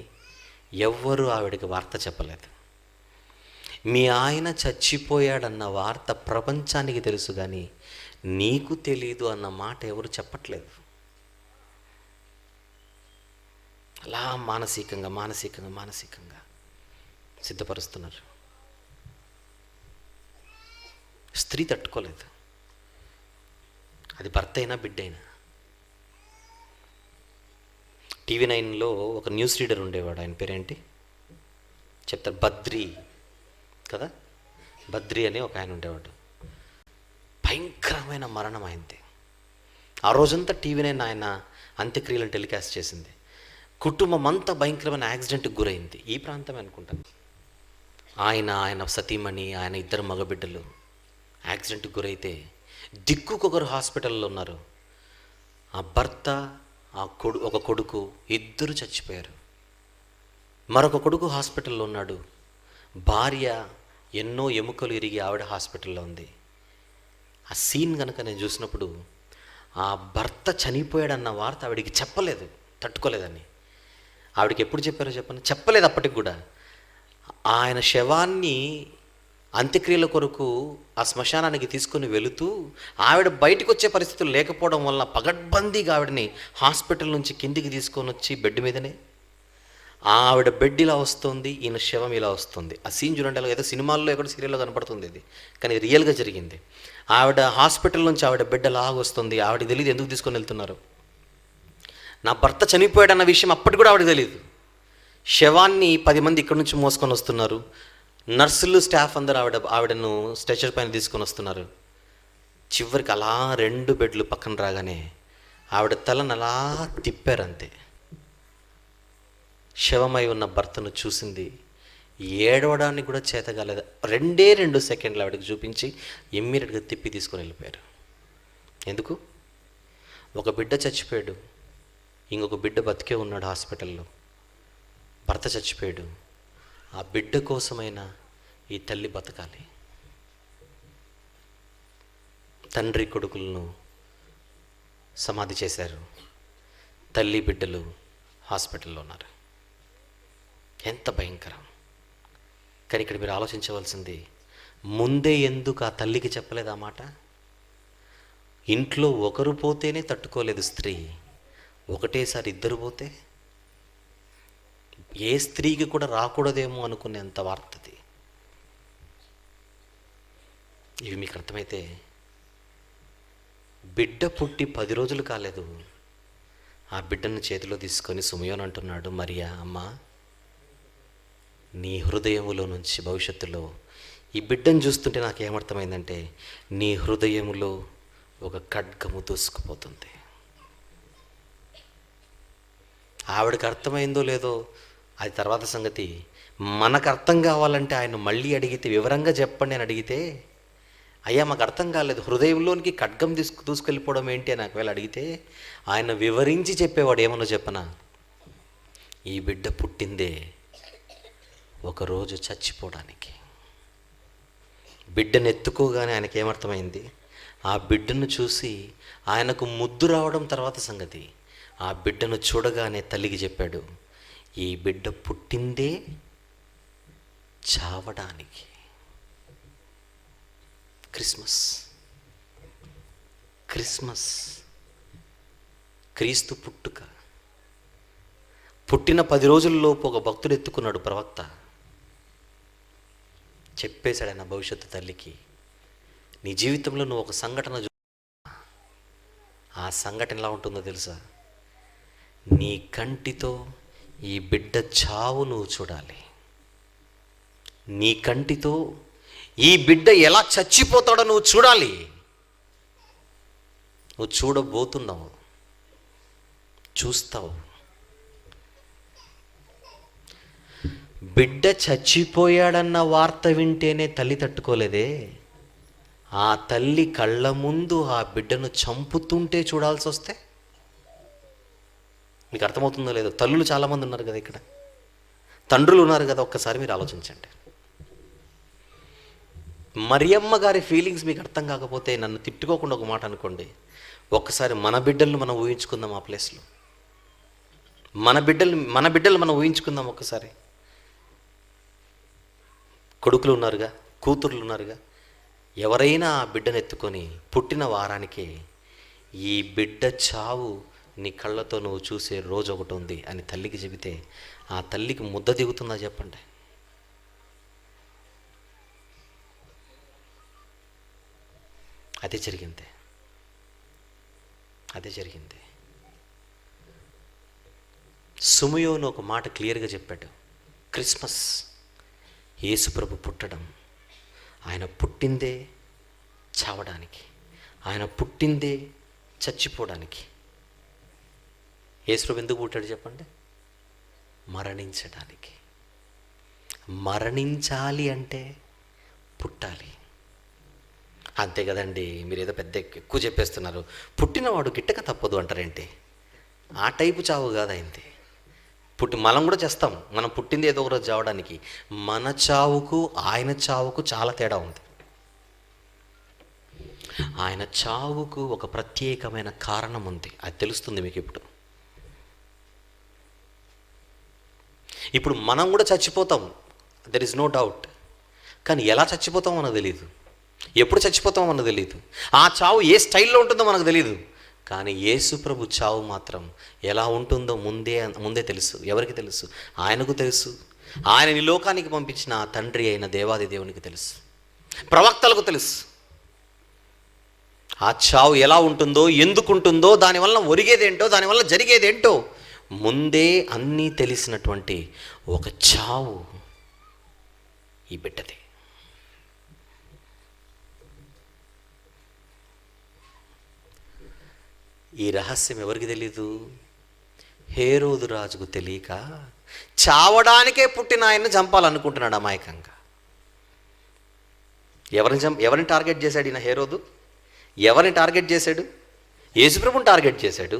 ఎవ్వరూ ఆవిడకి వార్త చెప్పలేదు. మీ ఆయన చచ్చిపోయాడన్న వార్త ప్రపంచానికి తెలుసు కానీ నీకు తెలీదు అన్న మాట ఎవరు చెప్పట్లేదు. అలా మానసికంగా సిద్ధపరుస్తున్నారు. స్త్రీ తట్టుకోలేదు. అది భర్త అయినా బిడ్డ అయినా. TV9లో ఒక న్యూస్ రీడర్ ఉండేవాడు. ఆయన పేరేంటి చెప్తారు? బద్రి కదా, బద్రి అని ఒక ఆయన ఉండేవాడు. భయంకరమైన మరణం అయింది. ఆ రోజంతా TV9 ఆయన అంత్యక్రియలను టెలికాస్ట్ చేసింది. కుటుంబం అంతా భయంకరమైన యాక్సిడెంట్కి గురైంది. ఈ ప్రాంతమే అనుకుంటాను. ఆయన సతీమణి, ఆయన 2 మగబిడ్డలు యాక్సిడెంట్కి గురైతే దిక్కుకొకరు హాస్పిటల్లో ఉన్నారు. ఆ భర్త, ఒక కొడుకు, 2 చచ్చిపోయారు. మరొక కొడుకు హాస్పిటల్లో ఉన్నాడు. భార్య ఎన్నో ఎముకలు ఇరిగి ఆవిడ హాస్పిటల్లో ఉంది. ఆ సీన్ కనుక నేను చూసినప్పుడు, ఆ భర్త చనిపోయాడన్న వార్త ఆవిడికి చెప్పలేదు, తట్టుకోలేదని. ఆవిడకి ఎప్పుడు చెప్పారో చెప్పలేదు. అప్పటికి కూడా ఆయన శవాన్ని అంత్యక్రియల కొరకు ఆ శ్మశానానికి తీసుకొని వెళుతూ ఆవిడ బయటకు వచ్చే పరిస్థితులు లేకపోవడం వల్ల పగడ్బందీగా ఆవిడని హాస్పిటల్ నుంచి కిందికి తీసుకొని వచ్చి బెడ్ మీదనే, ఆవిడ బెడ్ ఇలా వస్తుంది, ఈయన శవం ఇలా వస్తుంది. ఆ సీన్ చూడండి, అలా ఏదో సినిమాల్లో ఎక్కడో సీరియల్లో కనపడుతుంది ఇది, కానీ రియల్గా జరిగింది. ఆవిడ హాస్పిటల్ నుంచి ఆవిడ బెడ్ అలాగ వస్తుంది. ఆవిడకి తెలియదు ఎందుకు తీసుకొని వెళ్తున్నారు. నా భర్త చనిపోయాడన్న విషయం అప్పటికి కూడా ఆవిడకి తెలియదు. శవాన్ని 10 మంది ఇక్కడి నుంచి మోసుకొని వస్తున్నారు. నర్సులు, స్టాఫ్ అందరూ ఆవిడను స్ట్రెచర్ పైన తీసుకొని వస్తున్నారు. చివరికి అలా 2 బెడ్లు పక్కన రాగానే ఆవిడ తలను అలా తిప్పారంతే. శవమై ఉన్న భర్తను చూసింది. ఏడవడానికి కూడా చేత కాలేదు. 2 సెకండ్లు ఆవిడకి చూపించి ఇమ్మీడియట్గా తిప్పి తీసుకొని వెళ్ళిపోయారు. ఎందుకు? ఒక బిడ్డ చచ్చిపోయాడు, ఇంకొక బిడ్డ బతికే ఉన్నాడు హాస్పిటల్లో. భర్త చచ్చిపోయాడు, ఆ బిడ్డ కోసమైనా ఈ తల్లి బతకాలి. తండ్రి కొడుకులను సమాధి చేశారు, తల్లి బిడ్డలు హాస్పిటల్లో ఉన్నారు. ఎంత భయంకరం! కానీ ఇక్కడ మీరు ఆలోచించవలసింది, ముందే ఎందుకు ఆ తల్లికి చెప్పలేదు ఆ మాట? ఇంట్లో ఒకరు పోతేనే తట్టుకోలేదు స్త్రీ, ఒకటేసారి ఇద్దరు పోతే ఏ స్త్రీకి కూడా రాకూడదేమో అనుకునేంత వార్తది. ఇవి మీకు అర్థమైతే, బిడ్డ పుట్టి 10 రోజులు కాలేదు, ఆ బిడ్డను చేతిలో తీసుకొని సుమయోన్ అంటున్నాడు, మరియా అమ్మ, నీ హృదయములో నుంచి భవిష్యత్తులో ఈ బిడ్డను చూస్తుంటే నాకు ఏమర్థమైందంటే, నీ హృదయములో ఒక ఖడ్గము దూసుకుపోతుంది. ఆవిడకి అర్థమైందో లేదో అది తర్వాత సంగతి. మనకు అర్థం కావాలంటే ఆయన మళ్ళీ అడిగితే, వివరంగా చెప్పండి అని అడిగితే, అయ్యా మాకు అర్థం కాలేదు, హృదయంలోనికి ఖడ్గం దూసుకెళ్ళిపోవడం ఏంటి అని ఒకవేళ అడిగితే ఆయన వివరించి చెప్పేవాడు. ఏమన్నా చెప్పనా, ఈ బిడ్డ పుట్టిందే ఒకరోజు చచ్చిపోవడానికి. బిడ్డను ఎత్తుకోగానే ఆయనకి ఏమర్థమైంది, ఆ బిడ్డను చూసి ఆయనకు ముద్దు రావడం తర్వాత సంగతి. ఆ బిడ్డను చూడగానే తల్లికి చెప్పాడు, ఈ బిడ్డ పుట్టిందే చావడానికి. క్రిస్మస్ క్రీస్తు పుట్టుక. పుట్టిన 10 రోజుల్లోపు ఒక భక్తుడు ఎత్తుకున్నాడు, ప్రవక్త చెప్పేశాడు ఆయన భవిష్యత్తు తల్లికి, నీ జీవితంలో నువ్వు ఒక సంఘటన ఆ సంఘటన ఎలా ఉంటుందో తెలుసా? నీ కంటితో ఈ బిడ్డ చావు నువ్వు చూడాలి. నీ కంటితో ఈ బిడ్డ ఎలా చచ్చిపోతాడో నువ్వు చూడాలి. నువ్వు చూడబోతున్నావు, చూస్తావు. బిడ్డ చచ్చిపోయాడన్న వార్త వింటేనే తల్లి తట్టుకోలేదే, ఆ తల్లి కళ్ళ ముందు ఆ బిడ్డను చంపుతుంటే చూడాల్సి వస్తే మీకు అర్థమవుతుందో లేదో? తల్లులు చాలామంది ఉన్నారు కదా ఇక్కడ, తండ్రులు ఉన్నారు కదా, ఒక్కసారి మీరు ఆలోచించండి. మరియమ్మ గారి ఫీలింగ్స్ మీకు అర్థం కాకపోతే నన్ను తిట్టుకోకుండా ఒక మాట అనుకోండి, ఒక్కసారి మన బిడ్డలను మనం ఊహించుకుందాం. ఆ ప్లేస్లో మన బిడ్డలు మనం ఊహించుకుందాం. ఒక్కసారి కొడుకులు ఉన్నారుగా, కూతుర్లు ఉన్నారుగా, ఎవరైనా ఆ బిడ్డను ఎత్తుకొని పుట్టిన వారానికి ఈ బిడ్డ చావు నీ కళ్ళతో నువ్వు చూసే రోజు ఒకటి ఉంది అని తల్లికి చెబితే ఆ తల్లికి ముద్ద దిగుతుందా చెప్పండి? అదే జరిగింది. సుమయోను ఒక మాట క్లియర్గా చెప్పాడు, క్రిస్మస్, యేసుప్రభు పుట్టడం. ఆయన పుట్టిందే చావడానికి, ఆయన పుట్టిందే చచ్చిపోవడానికి. యేసుప్రభు ఎందుకు పుట్టాడు చెప్పండి? మరణించడానికి. మరణించాలి అంటే పుట్టాలి, అంతే కదండి. మీరు ఏదో పెద్ద ఎక్కువ చెప్పేస్తున్నారు. పుట్టినవాడు గిట్టక తప్పదు అంటారేంటి? ఆ టైపు చావు కాదు అయింది. మనం కూడా చేస్తాం, మనం పుట్టింది ఏదో ఒక రోజు చావడానికి. మన చావుకు ఆయన చావుకు చాలా తేడా ఉంది. ఆయన చావుకు ఒక ప్రత్యేకమైన కారణం ఉంది, అది తెలుస్తుంది మీకు ఇప్పుడు మనం కూడా చచ్చిపోతాం, దెర్ ఇస్ నో డౌట్. కానీ ఎలా చచ్చిపోతామో మనకు తెలియదు, ఎప్పుడు చచ్చిపోతామో మనకు తెలియదు, ఆ చావు ఏ స్టైల్లో ఉంటుందో మనకు తెలియదు. కానీ యేసుప్రభు చావు మాత్రం ఎలా ఉంటుందో ముందే తెలుసు. ఎవరికి తెలుసు? ఆయనకు తెలుసు. ఆయన ఈ లోకానికి పంపించిన ఆ తండ్రి అయిన దేవాది దేవునికి తెలుసు, ప్రవక్తలకు తెలుసు. ఆ చావు ఎలా ఉంటుందో, ఎందుకు ఉంటుందో, దానివల్ల ఒరిగేదేంటో, దానివల్ల జరిగేదేంటో ముందే అన్నీ తెలిసినటువంటి ఒక చావు ఈ బిడ్డదే. ఈ రహస్యం ఎవరికి తెలీదు? హేరోదు రాజుకు తెలియక చావడానికే పుట్టిన ఆయన్ని చంపాలనుకుంటున్నాడు అమాయకంగా. ఎవరిని టార్గెట్ చేశాడు ఈయన హేరోదు? ఎవరిని టార్గెట్ చేశాడు? యేసుప్రభుని టార్గెట్ చేశాడు.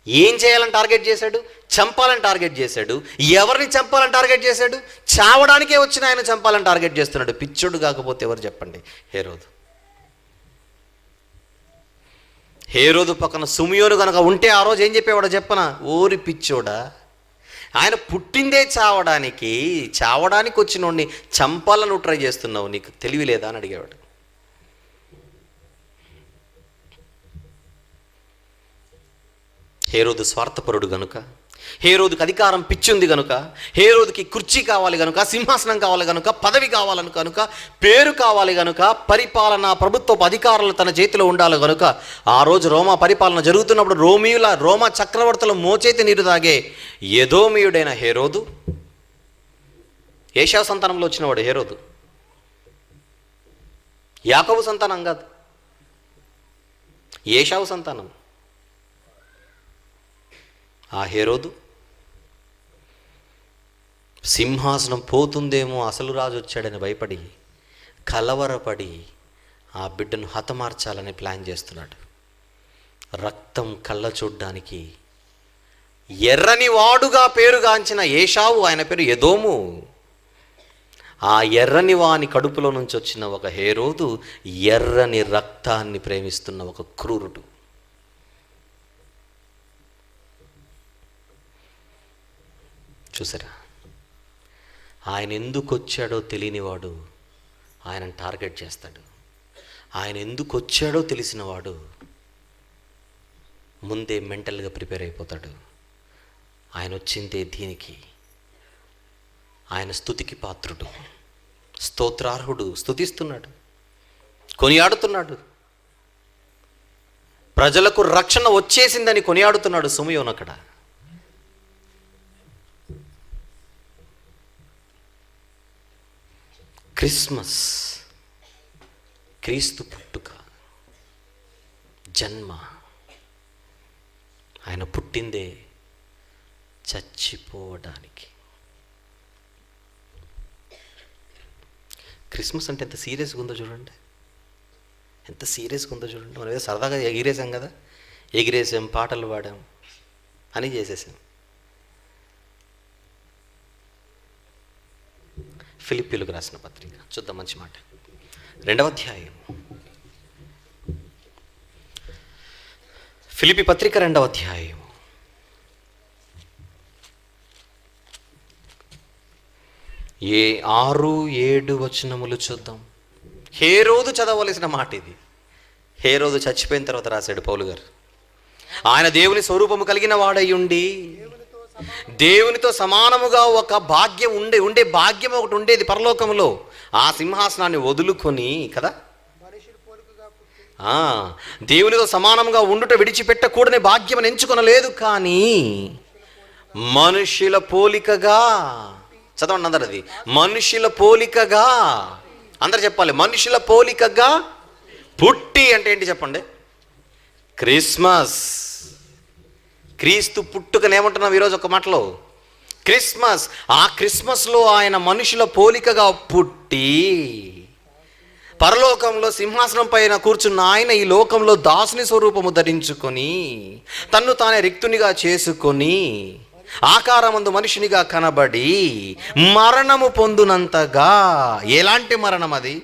ఏం చేయాలని టార్గెట్ చేశాడు? చంపాలని టార్గెట్ చేశాడు. ఎవరిని చంపాలని టార్గెట్ చేశాడు? చావడానికే వచ్చిన ఆయన చంపాలని టార్గెట్ చేస్తున్నాడు. పిచ్చోడు కాకపోతే ఎవరు చెప్పండి? హేరోదు. హేరోదు పక్కన సుమియోను కనుక ఉంటే ఆ రోజు ఏం చెప్పేవాడు చెప్పనా? ఓరి పిచ్చోడా, ఆయన పుట్టిందే చావడానికి, చావడానికి వచ్చినోడిని చంపాలని ట్రై చేస్తున్నావు, నీకు తెలివి లేదా అని అడిగేవాడు. హేరోదు స్వార్థపరుడు గనుక, హేరోదుకి అధికారం పిచ్చింది కనుక, హేరోదుకి కుర్చీ కావాలి కనుక, సింహాసనం కావాలి కనుక, పదవి కావాలని కనుక, పేరు కావాలి కనుక, పరిపాలన ప్రభుత్వపు అధికారులు తన చేతిలో ఉండాలి కనుక, ఆ రోజు రోమా పరిపాలన జరుగుతున్నప్పుడు రోమా చక్రవర్తుల మోచేతి నీరు తాగే ఎదోమీయుడైన హేరోదు, ఏషావు సంతానంలో వచ్చినవాడు హేరోదు, యాకోబు సంతానం కాదు, ఏషావు సంతానం. ఆ హేరోదు సింహాసనం పోతుందేమో, అసలు రాజు వచ్చాడని భయపడి కలవరపడి ఆ బిడ్డను హతమార్చాలని ప్లాన్ చేస్తున్నాడు. రక్తం కళ్ళ చూడ్డానికి ఎర్రని వాడుగా పేరుగాంచిన ఏషావు, ఆయన పేరు ఎదోము. ఆ ఎర్రని వాని కడుపులో నుంచి వచ్చిన ఒక హేరోదు ఎర్రని రక్తాన్ని ప్రేమిస్తున్న ఒక క్రూరుడు. చూసారా, ఆయన ఎందుకు వచ్చాడో తెలియనివాడు ఆయనను టార్గెట్ చేస్తాడు. ఆయన ఎందుకు వచ్చాడో తెలిసినవాడు ముందే మెంటల్గా ప్రిపేర్ అయిపోతాడు. ఆయన వచ్చిందే దీనికి. ఆయన స్తుతికి పాత్రుడు, స్తోత్రార్హుడు, స్తుతిస్తున్నాడు, కొనియాడుతున్నాడు. ప్రజలకు రక్షణ వచ్చేసిందని కొనియాడుతున్నాడు సుమయోను అక్కడ. క్రిస్మస్, క్రీస్తు పుట్టుక, జన్మ. ఆయన పుట్టిందే చచ్చిపోవడానికి. క్రిస్మస్ అంటే ఎంత సీరియస్గా ఉందో చూడండి, ఎంత సీరియస్గా ఉందో చూడండి. మనం ఏదో సరదాగా ఎగిరేసాం కదా, ఎగిరేసాం, పాటలు పాడాం, అని చేసేసాం. ఫిలిప్పీలకు రాసిన పత్రిక చూద్దాం, మంచి మాట. 2వ అధ్యాయం, ఫిలిప్పీ పత్రిక 2వ అధ్యాయం. ఏ 6-7 వచనములు చూద్దాం. హేరోదు చదవలసిన మాట ఇది. హేరోదు చచ్చిపోయిన తర్వాత రాశాడు పౌలు గారు. ఆయన దేవుని స్వరూపము కలిగిన వాడై ఉండి దేవునితో సమానముగా ఒక భాగ్యం ఉండే భాగ్యం ఒకటి ఉండేది పరలోకములో. ఆ సింహాసనాన్ని వదులుకొని కదా, దేవునితో సమానంగా ఉండుట విడిచిపెట్టకూడని భాగ్యం ఎంచుకొనలేదు, కానీ మనుషుల పోలికగా, చదవండి అందరు, అది మనుషుల పోలికగా, అందరు చెప్పాలి, మనుషుల పోలికగా పుట్టి. అంటే ఏంటి చెప్పండి? క్రిస్మస్. క్రీస్తు పుట్టుకని ఏమంటున్నాం ఈరోజు ఒక మాటలో? క్రిస్మస్. ఆ క్రిస్మస్లో ఆయన మనుషుల పోలికగా పుట్టి పరలోకంలో సింహాసనం పైన కూర్చున్న ఆయన ఈ లోకంలో దాసుని స్వరూపము ధరించుకొని తన్ను తానే రిక్తునిగా చేసుకొని ఆకారమందు మనిషినిగా కనబడి మరణము పొందునంతగా. ఎలాంటి మరణం అది?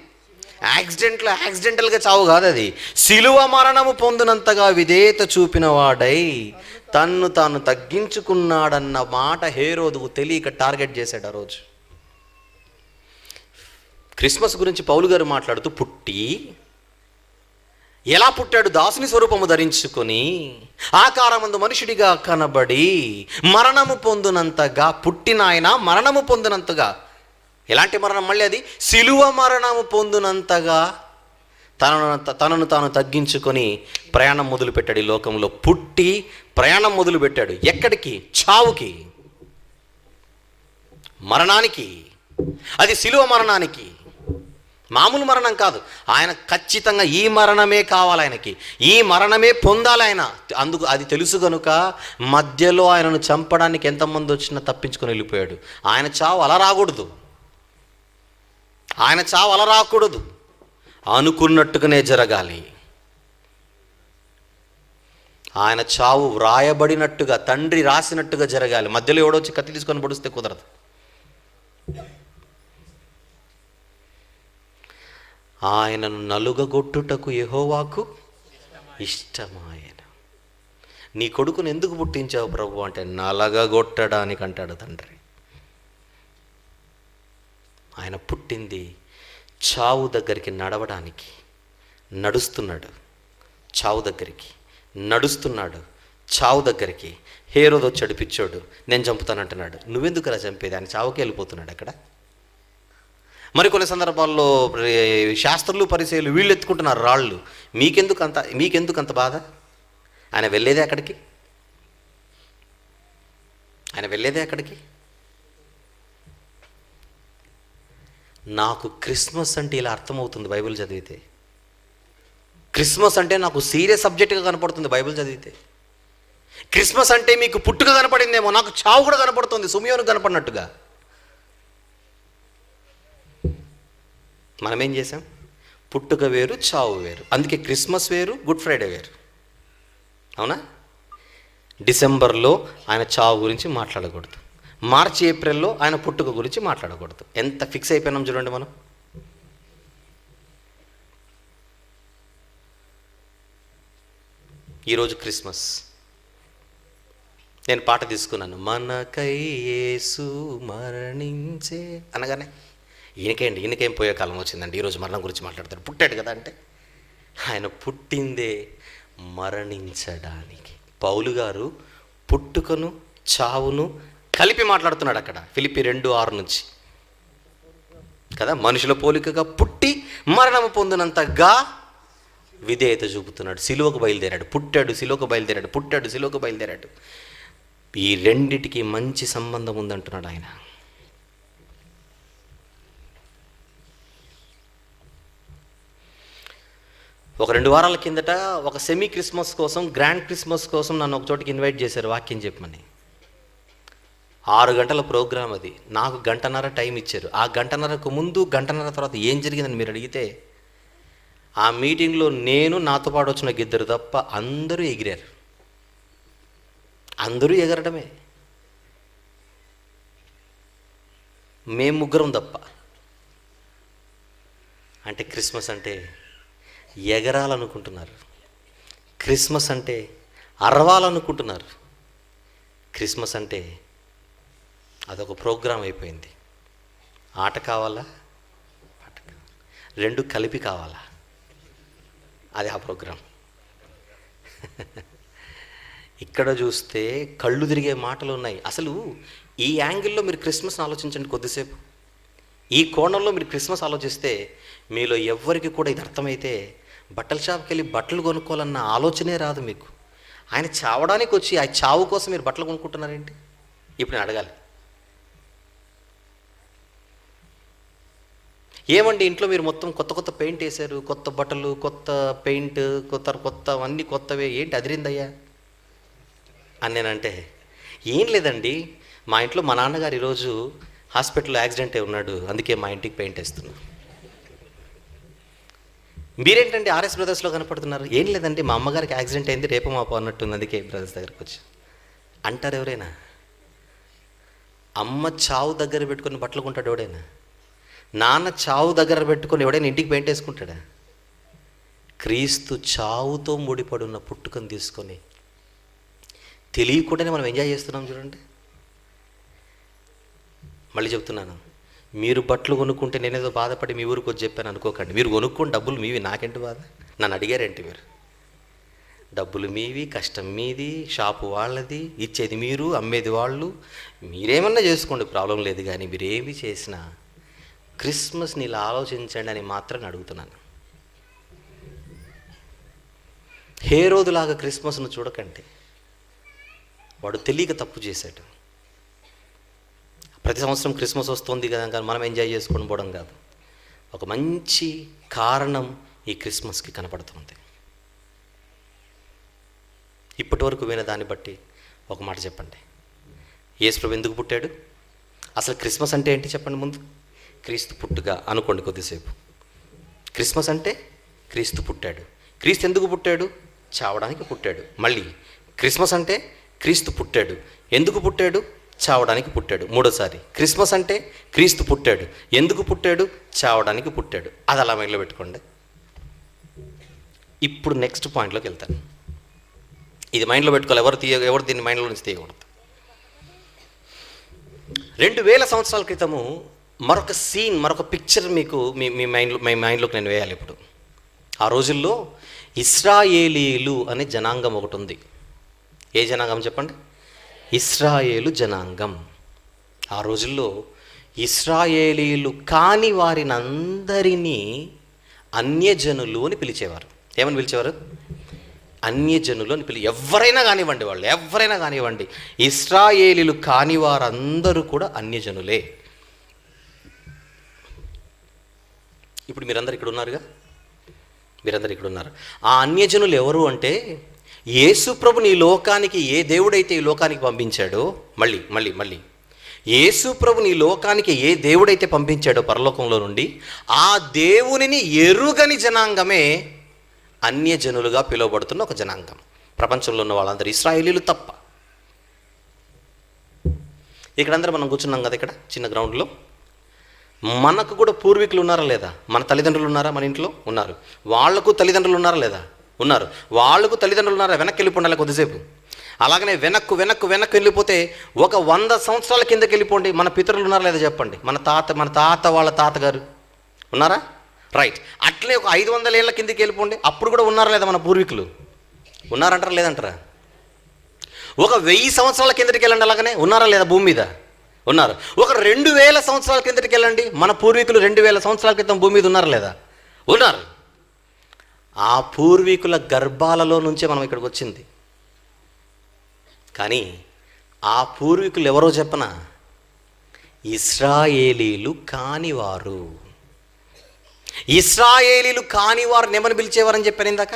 యాక్సిడెంటల్గా చావు కాదు అది. సిలువ మరణము పొందినంతగా విధేయత చూపిన వాడై తన్ను తాను తగ్గించుకున్నాడన్న మాట హేరోదుకు తెలియక టార్గెట్ చేశాడు ఆ రోజు. క్రిస్మస్ గురించి పౌలు గారు మాట్లాడుతూ, పుట్టి ఎలా పుట్టాడు? దాసుని స్వరూపము ధరించుకొని ఆకారమందు మనుషుడిగా కనబడి మరణము పొందినంతగా. పుట్టిన ఆయన మరణము పొందినంతగా. ఎలాంటి మరణం? మళ్ళీ అది సిలువ మరణము పొందినంతగా తనను తాను తగ్గించుకొని ప్రయాణం మొదలుపెట్టాడు. ఈ లోకంలో పుట్టి ప్రయాణం మొదలుపెట్టాడు. ఎక్కడికి? చావుకి, మరణానికి. అది సిలువ మరణానికి, మామూలు మరణం కాదు. ఆయన ఖచ్చితంగా ఈ మరణమే కావాలి, ఆయనకి ఈ మరణమే పొందాలి ఆయన. అందుకు అది తెలుసు కనుక మధ్యలో ఆయనను చంపడానికి ఎంతమంది వచ్చినా తప్పించుకొని వెళ్ళిపోయాడు. ఆయన చావు అలా రాకూడదు, ఆయన చావు అలా రాకూడదు, అనుకున్నట్టుగానే జరగాలి. ఆయన చావు వ్రాయబడినట్టుగా, తండ్రి రాసినట్టుగా జరగాలి. మధ్యలో ఎవడొచ్చి కత్తి తీసుకొని పొడిస్తే కుదరదు. ఆయనను నలుగగొట్టుటకు యెహోవాకు ఇష్టమాయెను. నీ కొడుకును ఎందుకు పుట్టించావు ప్రభు అంటే నలగగొట్టడానికి అంటాడు తండ్రి. ఆయన పుట్టింది చావు దగ్గరికి నడవడానికి. నడుస్తున్నాడు చావు దగ్గరికి, నడుస్తున్నాడు చావు దగ్గరికి. హేరోదు వచ్చాడు పిచ్చోడు, నేను చంపుతానంటున్నాడు. నువ్వెందుకు అలా చంపేది? ఆయన చావుకి వెళ్ళిపోతున్నాడు అక్కడ. మరికొన్ని సందర్భాల్లో శాస్త్రులు పరిచయాలు వీళ్ళు ఎత్తుకుంటున్నారు రాళ్ళు. మీకెందుకు అంత బాధ? ఆయన వెళ్ళేదే అక్కడికి. నాకు క్రిస్మస్ అంటే ఇలా అర్థమవుతుంది బైబిల్ చదివితే. క్రిస్మస్ అంటే నాకు సీరియస్ సబ్జెక్ట్గా కనపడుతుంది బైబిల్ చదివితే. క్రిస్మస్ అంటే మీకు పుట్టుక కనపడిందేమో, నాకు చావు కూడా కనపడుతుంది సుమియోను కనపడినట్టుగా. మనం ఏం చేసాం? పుట్టుక వేరు, చావు వేరు. అందుకే క్రిస్మస్ వేరు, గుడ్ ఫ్రైడే వేరు. అవునా? డిసెంబర్లో ఆయన చావు గురించి మాట్లాడకూడదు, మార్చి ఏప్రిల్లో ఆయన పుట్టుక గురించి మాట్లాడకూడదు. ఎంత ఫిక్స్ అయిపోయినాం చూడండి మనం. ఈరోజు క్రిస్మస్. నేను పాట తీసుకున్నాను, మనకై యేసు మరణించే అనగానే ఈయనకేం పోయే కాలం వచ్చిందండి, ఈరోజు మరణం గురించి మాట్లాడతాడు. పుట్టాడు కదా అంటే ఆయన పుట్టిందే మరణించడానికి. పౌలు గారు పుట్టుకను చావును కలిపి మాట్లాడుతున్నాడు అక్కడ ఫిలిప్పీ 2:6 నుంచి కదా. మనుషుల పోలికగా పుట్టి మరణము పొందినంతగా విధేయత చూపుతున్నాడు. సిలువకు బయలుదేరాడు, పుట్టాడు, సిలువకు బయలుదేరాడు, పుట్టాడు, సిలువకు బయలుదేరాడు. ఈ రెండిటికి మంచి సంబంధం ఉందంటున్నాడు ఆయన. ఒక 2 వారాల కిందట ఒక సెమీ క్రిస్మస్ కోసం, గ్రాండ్ క్రిస్మస్ కోసం నన్ను ఒక చోటికి ఇన్వైట్ చేశారు వాక్యం చెప్పమని. 6 గంటల ప్రోగ్రాం అది. నాకు 1.5 గంట టైం ఇచ్చారు. ఆ 1.5 గంటకు ముందు, 1.5 గంట తర్వాత ఏం జరిగిందని మీరు అడిగితే, ఆ మీటింగ్లో నేను, నాతో పాటు వచ్చిన 2 తప్ప అందరూ ఎగిరారు. అందరూ ఎగరడమే, మేము 3 తప్ప. అంటే క్రిస్మస్ అంటే ఎగరాలనుకుంటున్నారు, క్రిస్మస్ అంటే అరవాలనుకుంటున్నారు, క్రిస్మస్ అంటే అదొక ప్రోగ్రాం అయిపోయింది. ఆట కావాలా, పాట కావాలా, 2 కలిపి కావాలా, అది ఆ ప్రోగ్రాం. ఇక్కడ చూస్తే కళ్ళు తిరిగే మాటలు ఉన్నాయి. అసలు ఈ యాంగిల్లో మీరు క్రిస్మస్ని ఆలోచించండి కొద్దిసేపు. ఈ కోణంలో మీరు క్రిస్మస్ ఆలోచిస్తే మీలో ఎవ్వరికి కూడా ఇది అర్థమైతే బట్టల షాప్కి వెళ్ళి బట్టలు కొనుక్కోవాలన్న ఆలోచనే రాదు మీకు. ఆయన చావడానికి వచ్చి ఆ చావు కోసం మీరు బట్టలు కొనుక్కుంటున్నారేంటి? ఇప్పుడు నేను అడగాలి, ఏమండి ఇంట్లో మీరు మొత్తం కొత్త పెయింట్ వేశారు, కొత్త బట్టలు, కొత్త పెయింట్, అన్నీ కొత్తవే, ఏంటి అదిరిందయ్యా అని నేనంటే, ఏం లేదండి మా ఇంట్లో మా నాన్నగారు ఈరోజు హాస్పిటల్లో యాక్సిడెంట్ అయి ఉన్నాడు, అందుకే మా ఇంటికి పెయింట్ వేస్తున్నాను. మీరేంటండి ఆర్ఎస్ బ్రదర్స్లో కనపడుతున్నారు? ఏం లేదండి మా అమ్మగారికి యాక్సిడెంట్ అయింది, రేపు మాపు అన్నట్టుంది, అందుకే బ్రదర్స్ దగ్గరకు వచ్చి అంటారు ఎవరైనా? అమ్మ చావు దగ్గర పెట్టుకొని బట్టలు కొంటాడు ఎవడైనా? నాన్న చావు దగ్గర పెట్టుకొని ఎవడైనా ఇంటికి పెయింట్ వేసుకుంటాడా? క్రీస్తు చావుతో ముడిపడి ఉన్న పుట్టుకను తీసుకొని తెలియకుండానే మనం ఎంజాయ్ చేస్తున్నాం చూడండి. మళ్ళీ చెప్తున్నాను, మీరు బట్టలు కొనుక్కుంటే నేనేదో బాధపడి మీ ఊరికి వచ్చి చెప్పాను అనుకోకండి. మీరు కొనుక్కొని డబ్బులు మీవి, నాకేంటి బాధ? నన్ను అడిగారేంటి మీరు? డబ్బులు మీవి, కష్టం మీది, షాపు వాళ్ళది, ఇచ్చేది మీరు, అమ్మేది వాళ్ళు. మీరేమన్నా చేసుకోండి, ప్రాబ్లం లేదు. కానీ మీరేమి చేసినా క్రిస్మస్ని ఇలా ఆలోచించండి అని మాత్రం అడుగుతున్నాను. హేరోదులాగా క్రిస్మస్ను చూడకండి. వాడు తెలియక తప్పు చేశాడు. ప్రతి సంవత్సరం క్రిస్మస్ వస్తుంది కదా కానీ మనం ఎంజాయ్ చేసుకొని పోవడం కాదు. ఒక మంచి కారణం ఈ క్రిస్మస్కి కనపడుతుంది. ఇప్పటి వరకు విన్న దాన్ని బట్టి ఒక మాట చెప్పండి, యేసు ప్రభు ఎందుకు పుట్టాడు? అసలు క్రిస్మస్ అంటే ఏంటి చెప్పండి ముందు. క్రీస్తు పుట్టుక అనుకోండి కొద్దిసేపు. క్రిస్మస్ అంటే క్రీస్తు పుట్టాడు. క్రీస్తు ఎందుకు పుట్టాడు? చావడానికి పుట్టాడు. మళ్ళీ క్రిస్మస్ అంటే క్రీస్తు పుట్టాడు. ఎందుకు పుట్టాడు? చావడానికి పుట్టాడు. మూడోసారి క్రిస్మస్ అంటే క్రీస్తు పుట్టాడు. ఎందుకు పుట్టాడు? చావడానికి పుట్టాడు. అది అలా మైండ్లో పెట్టుకోండి. ఇప్పుడు నెక్స్ట్ పాయింట్లోకి వెళ్తాను. ఇది మైండ్లో పెట్టుకోవాలి. ఎవరు దీన్ని మైండ్లో నుంచి తీయకూడదు. 2000 సంవత్సరాల క్రితము మరొక సీన్, మరొక పిక్చర్ మీకు మీ మైండ్లోకి నేను వేయాలి ఇప్పుడు. ఆ రోజుల్లో ఇశ్రాయేలీలు అనే జనాంగం ఒకటి ఉంది. ఏ జనాంగం చెప్పండి? ఇశ్రాయేలు జనాంగం. ఆ రోజుల్లో ఇశ్రాయేలీలు కాని వారిని అందరినీ అన్యజనులు అని పిలిచేవారు. ఏమని పిలిచేవారు? అన్యజనులు అని ఎవరైనా కానివ్వండి, వాళ్ళు ఎవరైనా కానివ్వండి, ఇశ్రాయేలీలు కాని వారందరూ కూడా అన్యజనులే. ఇప్పుడు మీరందరూ ఇక్కడ ఉన్నారుగా, మీరందరూ ఇక్కడ ఉన్నారు. ఆ అన్యజనులు ఎవరు అంటే, యేసు ప్రభుని ఈ లోకానికి ఏ దేవుడైతే ఈ లోకానికి పంపించాడో, మళ్ళీ యేసు ప్రభుని ఈ లోకానికి ఏ దేవుడైతే పంపించాడో పరలోకంలో నుండి, ఆ దేవునిని ఎరుగని జనాంగమే అన్యజనులుగా పిలువబడుతున్న ఒక జనాంగం. ప్రపంచంలో ఉన్న వాళ్ళందరూ ఇశ్రాయేలీలు తప్ప. ఇక్కడందరూ మనం కూర్చున్నాం కదా, ఇక్కడ చిన్న గ్రౌండ్లో. మనకు కూడా పూర్వీకులు ఉన్నారా లేదా? మన తల్లిదండ్రులు ఉన్నారా? మన ఇంట్లో ఉన్నారు. వాళ్లకు తల్లిదండ్రులు ఉన్నారా లేదా? ఉన్నారు. వాళ్ళకు తల్లిదండ్రులు ఉన్నారా? వెనక్కి వెళ్ళిపోండి కొద్దిసేపు. అలాగనే వెనక్కు వెళ్ళిపోతే ఒక 100 సంవత్సరాల కిందకి వెళ్ళిపోండి. మన పితరులు ఉన్నారా లేదా చెప్పండి. మన తాత వాళ్ళ తాతగారు ఉన్నారా? రైట్. అట్లే ఒక 500 ఏళ్ళ కిందకి వెళ్ళిపోండి. అప్పుడు కూడా ఉన్నారా లేదా మన పూర్వీకులు? ఉన్నారంటారా లేదంటారా? ఒక 1000 సంవత్సరాల కిందకి వెళ్ళండి. అలాగనే ఉన్నారా లేదా భూమి మీద? ఉన్నారు. ఒక 2000 సంవత్సరాల కిందకి వెళ్ళండి. మన పూర్వీకులు 2000 సంవత్సరాల క్రితం భూమి మీద ఉన్నారా లేదా? ఉన్నారు. ఆ పూర్వీకుల గర్భాలలో నుంచే మనం ఇక్కడికి వచ్చింది. కానీ ఆ పూర్వీకులు ఎవరో చెప్పనా? ఇశ్రాయేలీలు కానివారు. ఇశ్రాయేలీలు కానివారు ఏమని పిలిచేవారని చెప్పాను ఇందాక?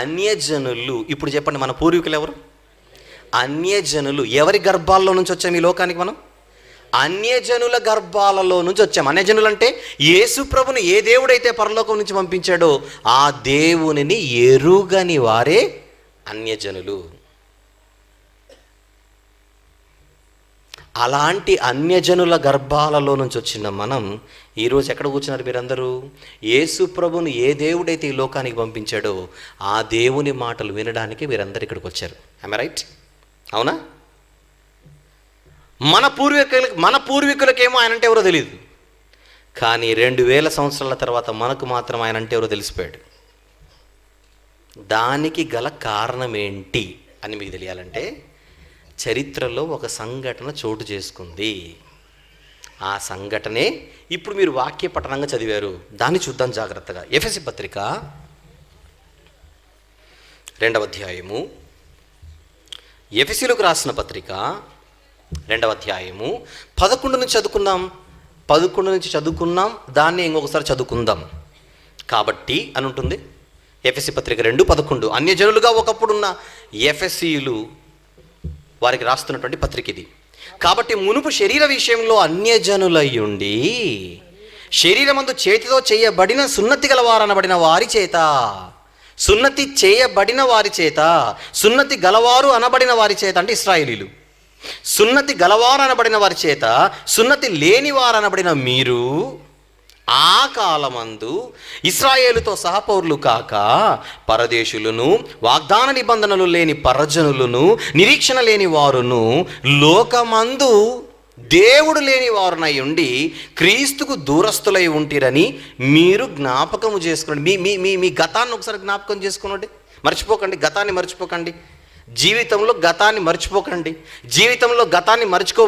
అన్యజనులు. ఇప్పుడు చెప్పండి, మన పూర్వీకులు ఎవరు? అన్యజనులు. ఎవరి గర్భాల్లో నుంచి వచ్చాము ఈ లోకానికి మనం? అన్యజనుల గర్భాలలో నుంచి వచ్చాము. అన్యజనులు అంటే యేసు ప్రభుని ఏ దేవుడైతే పరలోకం నుంచి పంపించాడో ఆ దేవునిని ఎరుగని వారే అన్యజనులు. అలాంటి అన్యజనుల గర్భాలలో నుంచి వచ్చిన మనం ఈరోజు ఎక్కడ కూర్చున్నారు మీరందరూ? యేసు ప్రభుని ఏ దేవుడైతే ఈ లోకానికి పంపించాడో ఆ దేవుని మాటలు వినడానికి మీరందరూ ఇక్కడికి వచ్చారు. I am right? అవునా? మన పూర్వీకులకేమో ఆయన అంటే ఎవరో తెలియదు. కానీ 2000 సంవత్సరాల తర్వాత మనకు మాత్రం ఆయన అంటే ఎవరో తెలిసిపోయాడు. దానికి గల కారణం ఏంటి అని మీకు తెలియాలంటే, చరిత్రలో ఒక సంఘటన చోటు చేసుకుంది. ఆ సంఘటనే ఇప్పుడు మీరు వాక్య పఠనంగా చదివారు. దాన్ని చూద్దాం జాగ్రత్తగా. ఎఫెసీ పత్రిక 2వ అధ్యాయము, ఎఫెసీలకు రాసిన పత్రిక 2వ అధ్యాయము 11 నుంచి చదువుకుందాం. 11 నుంచి చదువుకున్నాం, దాన్ని ఇంకొకసారి చదువుకుందాం. కాబట్టి అని ఉంటుంది. ఎఫెసీ పత్రిక 2:11. అన్యజనులుగా ఒకప్పుడున్న ఎఫెసీయులు వారికి రాస్తున్నటువంటి పత్రిక ఇది. కాబట్టి మునుపు శరీర విషయంలో అన్యజనులయ్యుండి శరీరమందు చేతితో చేయబడిన సున్నతి గలవారనబడిన వారి చేత, సున్నతి చేయబడిన వారి చేత, సున్నతి గలవారు అనబడిన వారి చేత అంటే ఇశ్రాయేలీలు, సున్నతి గలవారు అనబడిన వారి చేత సున్నతి లేని వారు అనబడిన మీరు ఆ కాలమందు ఇశ్రాయేలుతో సహపౌరులు కాక పరదేశులను, వాగ్దాన నిబంధనలు లేని పరజనులను, నిరీక్షణ లేని వారును, లోకమందు దేవుడు లేని వారునై ఉండి క్రీస్తుకు దూరస్తులై ఉంటిరని మీరు జ్ఞాపకము చేసుకోండి. మీ మీ మీ గతాన్ని ఒకసారి జ్ఞాపకం చేసుకోండి. మర్చిపోకండి, గతాన్ని మర్చిపోకండి. జీవితంలో గతాన్ని మర్చిపోకండి. జీవితంలో గతాన్ని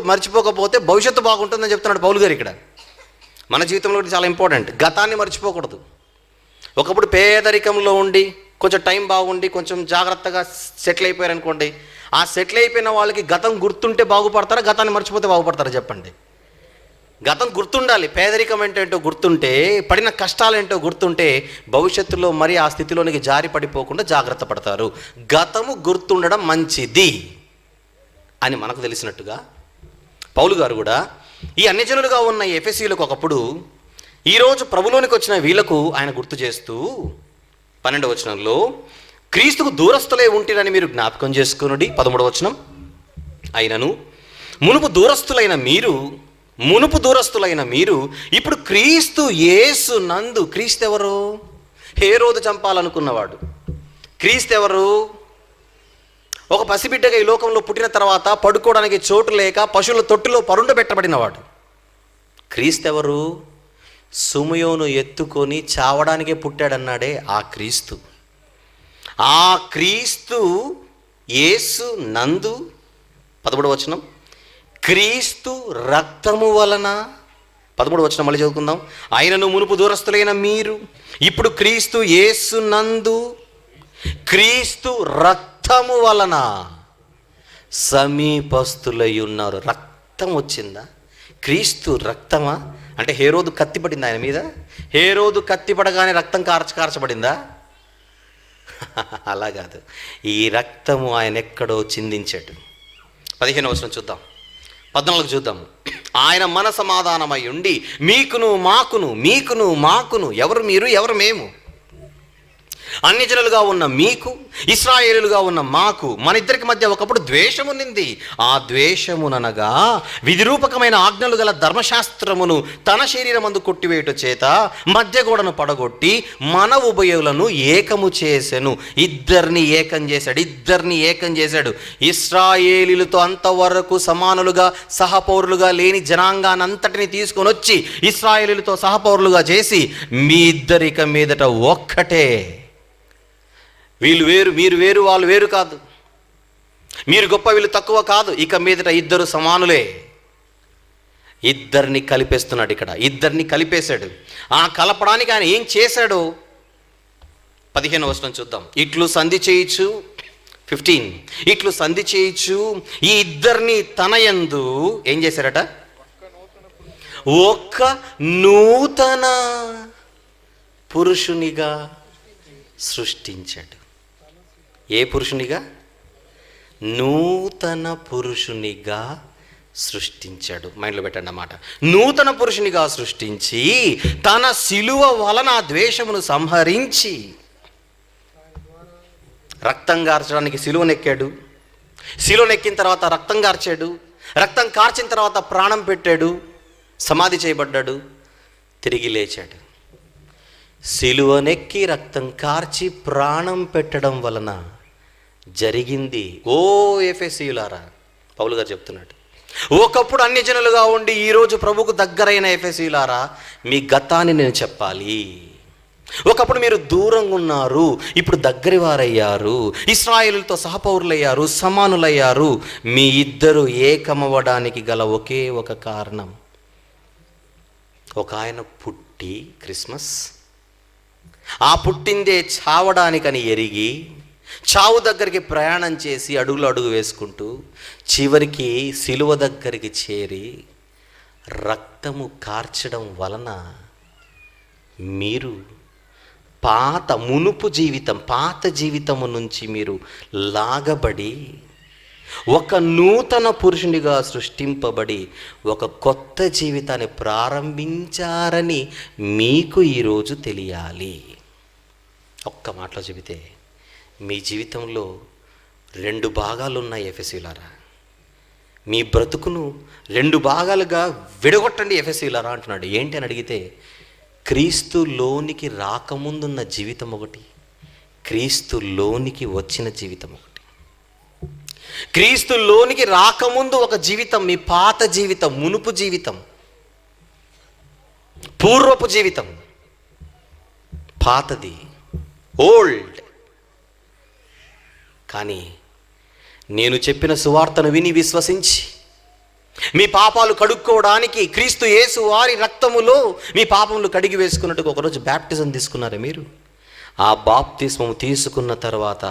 మర్చిపోకపోతే భవిష్యత్తు బాగుంటుందని చెప్తున్నాడు పౌలు గారు ఇక్కడ. మన జీవితంలో చాలా ఇంపార్టెంట్. గతాన్ని మర్చిపోకూడదు. ఒకప్పుడు పేదరికంలో ఉండి కొంచెం టైం బాగుండి కొంచెం జాగ్రత్తగా సెటిల్ అయిపోయారు అనుకోండి, ఆ సెటిల్ అయిపోయిన వాళ్ళకి గతం గుర్తుంటే బాగుపడతారా, గతాన్ని మర్చిపోతే బాగుపడతారా చెప్పండి? గతం గుర్తుండాలి. పేదరికం ఏంటో గుర్తుంటే, పడిన కష్టాలు ఏంటో గుర్తుంటే భవిష్యత్తులో మరి ఆ స్థితిలోనికి జారి పడిపోకుండా జాగ్రత్త పడతారు. గతము గుర్తుండడం మంచిది అని మనకు తెలిసినట్టుగా పౌలు గారు కూడా ఈ అన్యజనులుగా ఉన్న ఎఫెసీయులకు ఒకప్పుడు ఈరోజు ప్రభులోనికి వచ్చిన వీళ్ళకు ఆయన గుర్తు చేస్తూ 12వ వచనంలో క్రీస్తుకు దూరస్తులై ఉంటిరని మీరు జ్ఞాపకం చేసుకునుడి. 13వ వచనం. అయినను మునుపు దూరస్తులైన మీరు ఇప్పుడు క్రీస్తు యేసు నందు. క్రీస్తు ఎవరు? హేరోదు చంపాలనుకున్నవాడు. క్రీస్తు ఎవరు? ఒక పసిబిడ్డగా ఈ లోకంలో పుట్టిన తర్వాత పడుకోవడానికి చోటు లేక పశువుల తొట్టులో పరుండబెట్టబడినవాడు. క్రీస్తు ఎవరు? సుమయోను ఎత్తుకొని చావడానికే పుట్టాడన్నాడే ఆ క్రీస్తు. ఆ క్రీస్తు యేసు నందు 13వ వచనం. క్రీస్తు రక్తము వలన. 13వ వచనం మళ్ళీ చదువుకుందాం. ఆయనను మునుపు దూరస్తులైన మీరు ఇప్పుడు క్రీస్తు యేసు నందు క్రీస్తు రక్తము వలన సమీపస్తులై ఉన్నారు. రక్తం వచ్చిందా? క్రీస్తు రక్తమా? అంటే హేరోదు కత్తి పడింది ఆయన మీద. హేరోదు కత్తి పడగానే రక్తం కార్చబడిందా? అలా కాదు. ఈ రక్తము ఆయన ఎక్కడో చిందించాడు. 15వ వచనం చూద్దాం. 14 చూద్దాము. ఆయన మన సమాధానమై ఉండి మీకును మాకును. ఎవరు మీరు, ఎవరు మేము? అన్యజనులుగా ఉన్న మీకు, ఇశ్రాయేలుగా ఉన్న మాకు, మన ఇద్దరికి మధ్య ఒకప్పుడు ద్వేషము ఉన్నింది. ఆ ద్వేషముననగా విధిరూపకమైన ఆజ్ఞలు గల ధర్మశాస్త్రమును తన శరీరమందు కొట్టివేయుట చేత మధ్య గోడను పడగొట్టి మన ఉభయులను ఏకము చేసెను. ఇద్దరిని ఏకం చేశాడు. ఇశ్రాయేలీలతో అంతవరకు సమానులుగా సహపౌరులుగా లేని జనాంగానంతటిని తీసుకొని వచ్చి ఇశ్రాయేలీలతో సహపౌరులుగా చేసి మీ ఇద్దరిక మీదట ఒక్కటే. వీళ్ళు వేరు, మీరు వేరు, వాళ్ళు వేరు కాదు. మీరు గొప్ప, వీళ్ళు తక్కువ కాదు. ఇక మీదట ఇద్దరు సమానులే. ఇద్దరిని కలిపేస్తున్నాడు. ఇక్కడ ఇద్దరిని కలిపేశాడు. ఆ కలపడానికి ఆయన ఏం చేశాడు? 15వ వచనం చూద్దాం. ఇట్లు సంధి చేయొచ్చు. 15. ఇట్లు సంధి చేయొచ్చు ఈ ఇద్దరిని తన యందు ఏం చేశారట? ఒక్క నూతన పురుషునిగా సృష్టించాడు. ఏ పురుషునిగా? నూతన పురుషునిగా సృష్టించాడు. మైండ్లో పెట్టండి అన్నమాట. నూతన పురుషునిగా సృష్టించి తన శిలువ వలన ద్వేషమును సంహరించి రక్తం కార్చడానికి శిలువనెక్కాడు. శిలువనెక్కిన తర్వాత రక్తం కార్చాడు. రక్తం కార్చిన తర్వాత ప్రాణం పెట్టాడు. సమాధి చేయబడ్డాడు. తిరిగి లేచాడు. శిలువనెక్కి రక్తం కార్చి ప్రాణం పెట్టడం వలన జరిగింది. ఓ ఎఫెసీయులారా, పౌలు గారు చెప్తున్నాడు, ఒకప్పుడు అన్యజనులుగా ఉండి ఈరోజు ప్రభుకు దగ్గరైన ఎఫెసీయులారా, మీ గతాన్ని నేను చెప్పాలి. ఒకప్పుడు మీరు దూరంగా ఉన్నారు, ఇప్పుడు దగ్గరి వారయ్యారు, ఇశ్రాయేలుతో సహపౌరులయ్యారు, సమానులయ్యారు. మీ ఇద్దరు ఏకమవ్వడానికి గల ఒకే ఒక కారణం, ఒక ఆయన పుట్టి క్రిస్మస్, ఆ పుట్టిందే చావడానికని ఎరిగి చావు దగ్గరికి ప్రయాణం చేసి అడుగులు అడుగు వేసుకుంటూ చివరికి సిలువ దగ్గరికి చేరి రక్తము కార్చడం వలన మీరు పాత జీవితము నుంచి మీరు లాగబడి ఒక నూతన పురుషునిగా సృష్టింపబడి ఒక కొత్త జీవితాన్ని ప్రారంభించారని మీకు ఈరోజు తెలియాలి. ఒక్క మాటలో చెబితే మీ జీవితంలో 2 భాగాలు ఉన్నాయి ఎఫెసీయులారా. మీ బ్రతుకును 2 భాగాలుగా విడగొట్టండి ఎఫెసీయులారా అంటున్నాడు. ఏంటి అని అడిగితే, క్రీస్తులోనికి రాకముందున్న జీవితం ఒకటి, క్రీస్తులోనికి వచ్చిన జీవితం ఒకటి. క్రీస్తులోనికి రాకముందు ఒక జీవితం, మీ పాత జీవితం, మునుపు జీవితం, పూర్వపు జీవితం, పాతది, ఓల్డ్. కానీ నేను చెప్పిన సువార్తను విని విశ్వసించి మీ పాపాలు కడుక్కోవడానికి క్రీస్తు యేసు వారి రక్తములో మీ పాపములు కడిగి వేసుకున్నట్టుగా ఒకరోజు బ్యాప్టిజం తీసుకున్నారే మీరు. ఆ బాప్తిస్మము తీసుకున్న తర్వాత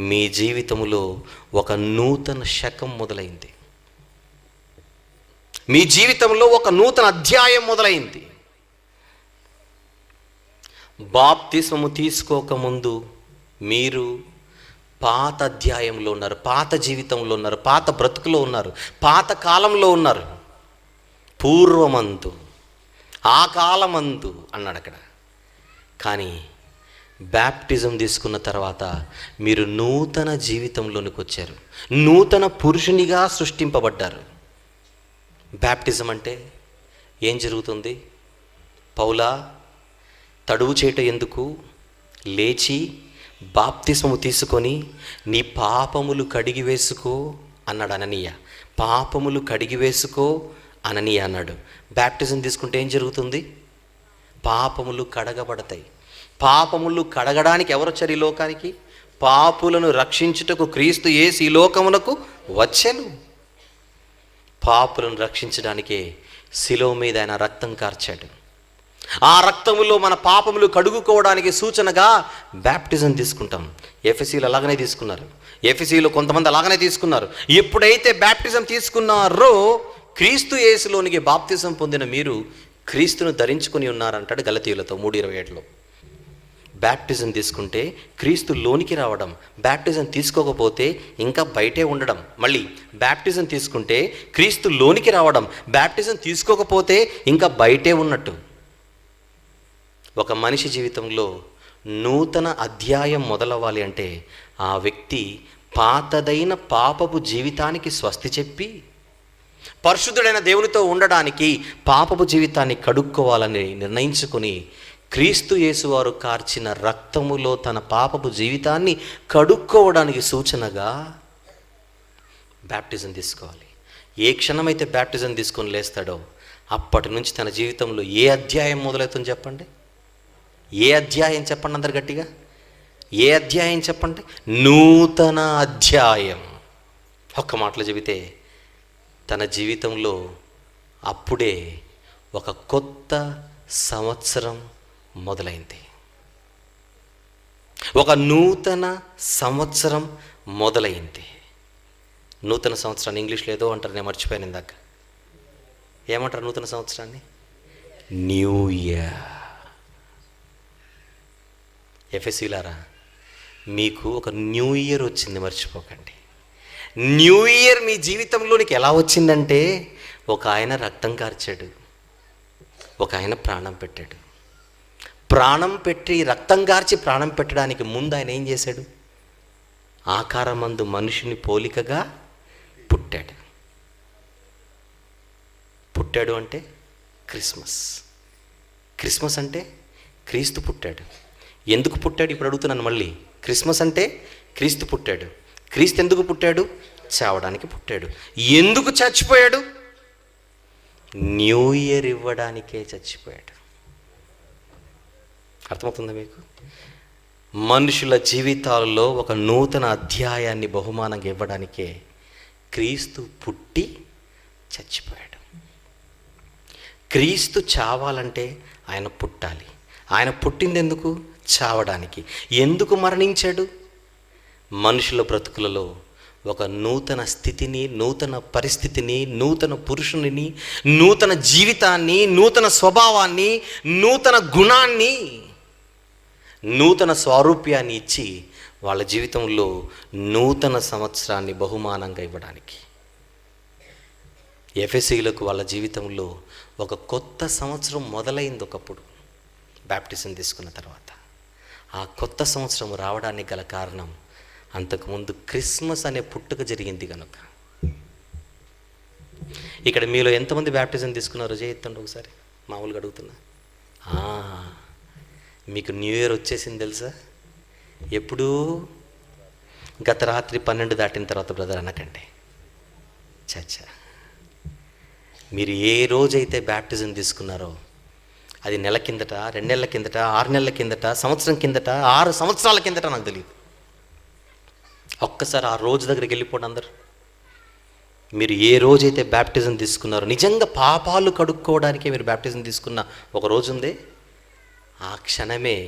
మీ జీవితంలో ఒక నూతన శకం మొదలైంది. మీ జీవితంలో ఒక నూతన అధ్యాయం మొదలైంది. బాప్తిస్మము తీసుకోకముందు మీరు పాత అధ్యాయంలో ఉన్నారు, పాత జీవితంలో ఉన్నారు, పాత బ్రతుకులో ఉన్నారు, పాత కాలంలో ఉన్నారు. పూర్వమందు, ఆ కాలమందు అన్నాడు అక్కడ. కానీ బ్యాప్టిజం తీసుకున్న తర్వాత మీరు నూతన జీవితంలోనికి వచ్చారు, నూతన పురుషునిగా సృష్టింపబడ్డారు. బ్యాప్టిజం అంటే ఏం జరుగుతుంది? పౌలా, తడువు చేయట ఎందుకు, లేచి బాప్తిస్మము తీసుకొని నీ పాపములు కడిగి వేసుకో అన్నాడు అననీయ. పాపములు కడిగి వేసుకో అననీయ అన్నాడు. బ్యాప్టిజం తీసుకుంటే ఏం జరుగుతుంది? పాపములు కడగబడతాయి. పాపములు కడగడానికి ఎవరు వచ్చారు ఈ లోకానికి? పాపులను రక్షించుటకు క్రీస్తు యేసు ఈ లోకమునకు వచ్చెను. పాపులను రక్షించడానికే శిలువ మీద ఆయన రక్తం కార్చాడు. ఆ రక్తములో మన పాపములు కడుగుకోవడానికి సూచనగా బ్యాప్టిజం తీసుకుంటాం. ఎఫెసీలు అలాగనే తీసుకున్నారు. ఎఫెసీలో కొంతమంది అలాగనే తీసుకున్నారు. ఎప్పుడైతే బ్యాప్టిజం తీసుకున్నారో క్రీస్తు యేసులోనికి బాప్తిజం పొందిన మీరు క్రీస్తును ధరించుకుని ఉన్నారంటాడు గలతీయులతో 3:27లో. బ్యాప్టిజం తీసుకుంటే క్రీస్తు లోనికి రావడం, బ్యాప్టిజం తీసుకోకపోతే ఇంకా బయటే ఉండడం. మళ్ళీ బ్యాప్టిజం తీసుకుంటే క్రీస్తు లోనికి రావడం, బ్యాప్టిజం తీసుకోకపోతే ఇంకా బయటే ఉన్నట్టు. ఒక మనిషి జీవితంలో నూతన అధ్యాయం మొదలవ్వాలి అంటే ఆ వ్యక్తి పాతదైన పాపపు జీవితానికి స్వస్తి చెప్పి పరిశుద్ధుడైన దేవునితో ఉండడానికి పాపపు జీవితాన్ని కడుక్కోవాలని నిర్ణయించుకుని క్రీస్తు యేసువారు కార్చిన రక్తములో తన పాపపు జీవితాన్ని కడుక్కోవడానికి సూచనగా బ్యాప్టిజం తీసుకోవాలి. ఏ క్షణమైతే బ్యాప్టిజం తీసుకొని లేస్తాడో అప్పటి నుంచి తన జీవితంలో ఏ అధ్యాయం మొదలవుతుందో చెప్పండి? ఏ అధ్యాయం చెప్పండి అందరు గట్టిగా? ఏ అధ్యాయం చెప్పండి? నూతన అధ్యాయం. ఒక్క మాటలో చెబితే తన జీవితంలో అప్పుడే ఒక కొత్త సంవత్సరం మొదలైంది. ఒక నూతన సంవత్సరం మొదలైంది. నూతన సంవత్సరాన్ని ఇంగ్లీష్లో ఏదో అంటారు, నేను మర్చిపోయాను ఇందాక. ఏమంటారు నూతన సంవత్సరాన్ని? New year. ఎఫెసీలారా, మీకు ఒక న్యూ ఇయర్ వచ్చింది, మర్చిపోకండి. న్యూ ఇయర్ మీ జీవితంలోనికి ఎలా వచ్చిందంటే ఒక ఆయన రక్తం కార్చాడు, ఒక ఆయన ప్రాణం పెట్టాడు. ప్రాణం పెట్టి రక్తం కార్చి ప్రాణం పెట్టడానికి ముందు ఆయన ఏం చేశాడు? ఆకారమందు మనుషుని పోలికగా పుట్టాడు. పుట్టాడు అంటే క్రిస్మస్. క్రిస్మస్ అంటే క్రీస్తు పుట్టాడు. ఎందుకు పుట్టాడు ఇప్పుడు అడుగుతున్నాను మళ్ళీ. క్రిస్మస్ అంటే క్రీస్తు పుట్టాడు. క్రీస్తు ఎందుకు పుట్టాడు? చావడానికి పుట్టాడు. ఎందుకు చచ్చిపోయాడు? న్యూ ఇయర్ ఇవ్వడానికే చచ్చిపోయాడు. అర్థమవుతుందా మీకు? మనుషుల జీవితాల్లో ఒక నూతన అధ్యాయాన్ని బహుమానంగా ఇవ్వడానికే క్రీస్తు పుట్టి చచ్చిపోయాడు. క్రీస్తు చావాలంటే ఆయన పుట్టాలి. ఆయన పుట్టింది ఎందుకు? చావడానికి. ఎందుకు మరణించాడు? మనుషుల బ్రతుకులలో ఒక నూతన స్థితిని, నూతన పరిస్థితిని, నూతన పురుషుని, నూతన జీవితాన్ని, నూతన స్వభావాన్ని, నూతన గుణాన్ని, నూతన స్వారూప్యాన్ని ఇచ్చి వాళ్ళ జీవితంలో నూతన సంవత్సరాన్ని బహుమానంగా ఇవ్వడానికి. ఎఫెసీలకు వాళ్ళ జీవితంలో ఒక కొత్త సంవత్సరం మొదలైంది ఒకప్పుడు బ్యాప్టిజం తీసుకున్న తర్వాత. ఆ కొత్త సంవత్సరం రావడానికి గల కారణం అంతకుముందు క్రిస్మస్ అనే పుట్టుక జరిగింది కనుక. ఇక్కడ మీలో ఎంతమంది బ్యాప్టిజం తీసుకున్నారో చేయొద్దండి ఒకసారి, మామూలుగా అడుగుతున్నా. మీకు న్యూ ఇయర్ వచ్చేసింది తెలుసా? ఎప్పుడు? గత రాత్రి 12 దాటిన తర్వాత బ్రదర్ అనకండి. చచ్చా, మీరు ఏ రోజైతే బ్యాప్టిజం తీసుకున్నారో అది నెల కిందట, 2 నెలల కిందట, 6 నెలల కిందట, సంవత్సరం కిందట, 6 సంవత్సరాల కిందట, నాకు తెలియదు. ఒక్కసారి ఆ రోజు దగ్గరికి వెళ్ళిపోండి అందరు. మీరు ఏ రోజైతే బ్యాప్టిజం తీసుకున్నారో, నిజంగా పాపాలు కడుక్కోవడానికే మీరు బ్యాప్టిజం తీసుకున్న ఒక రోజు ఉంది, ఆ క్షణమే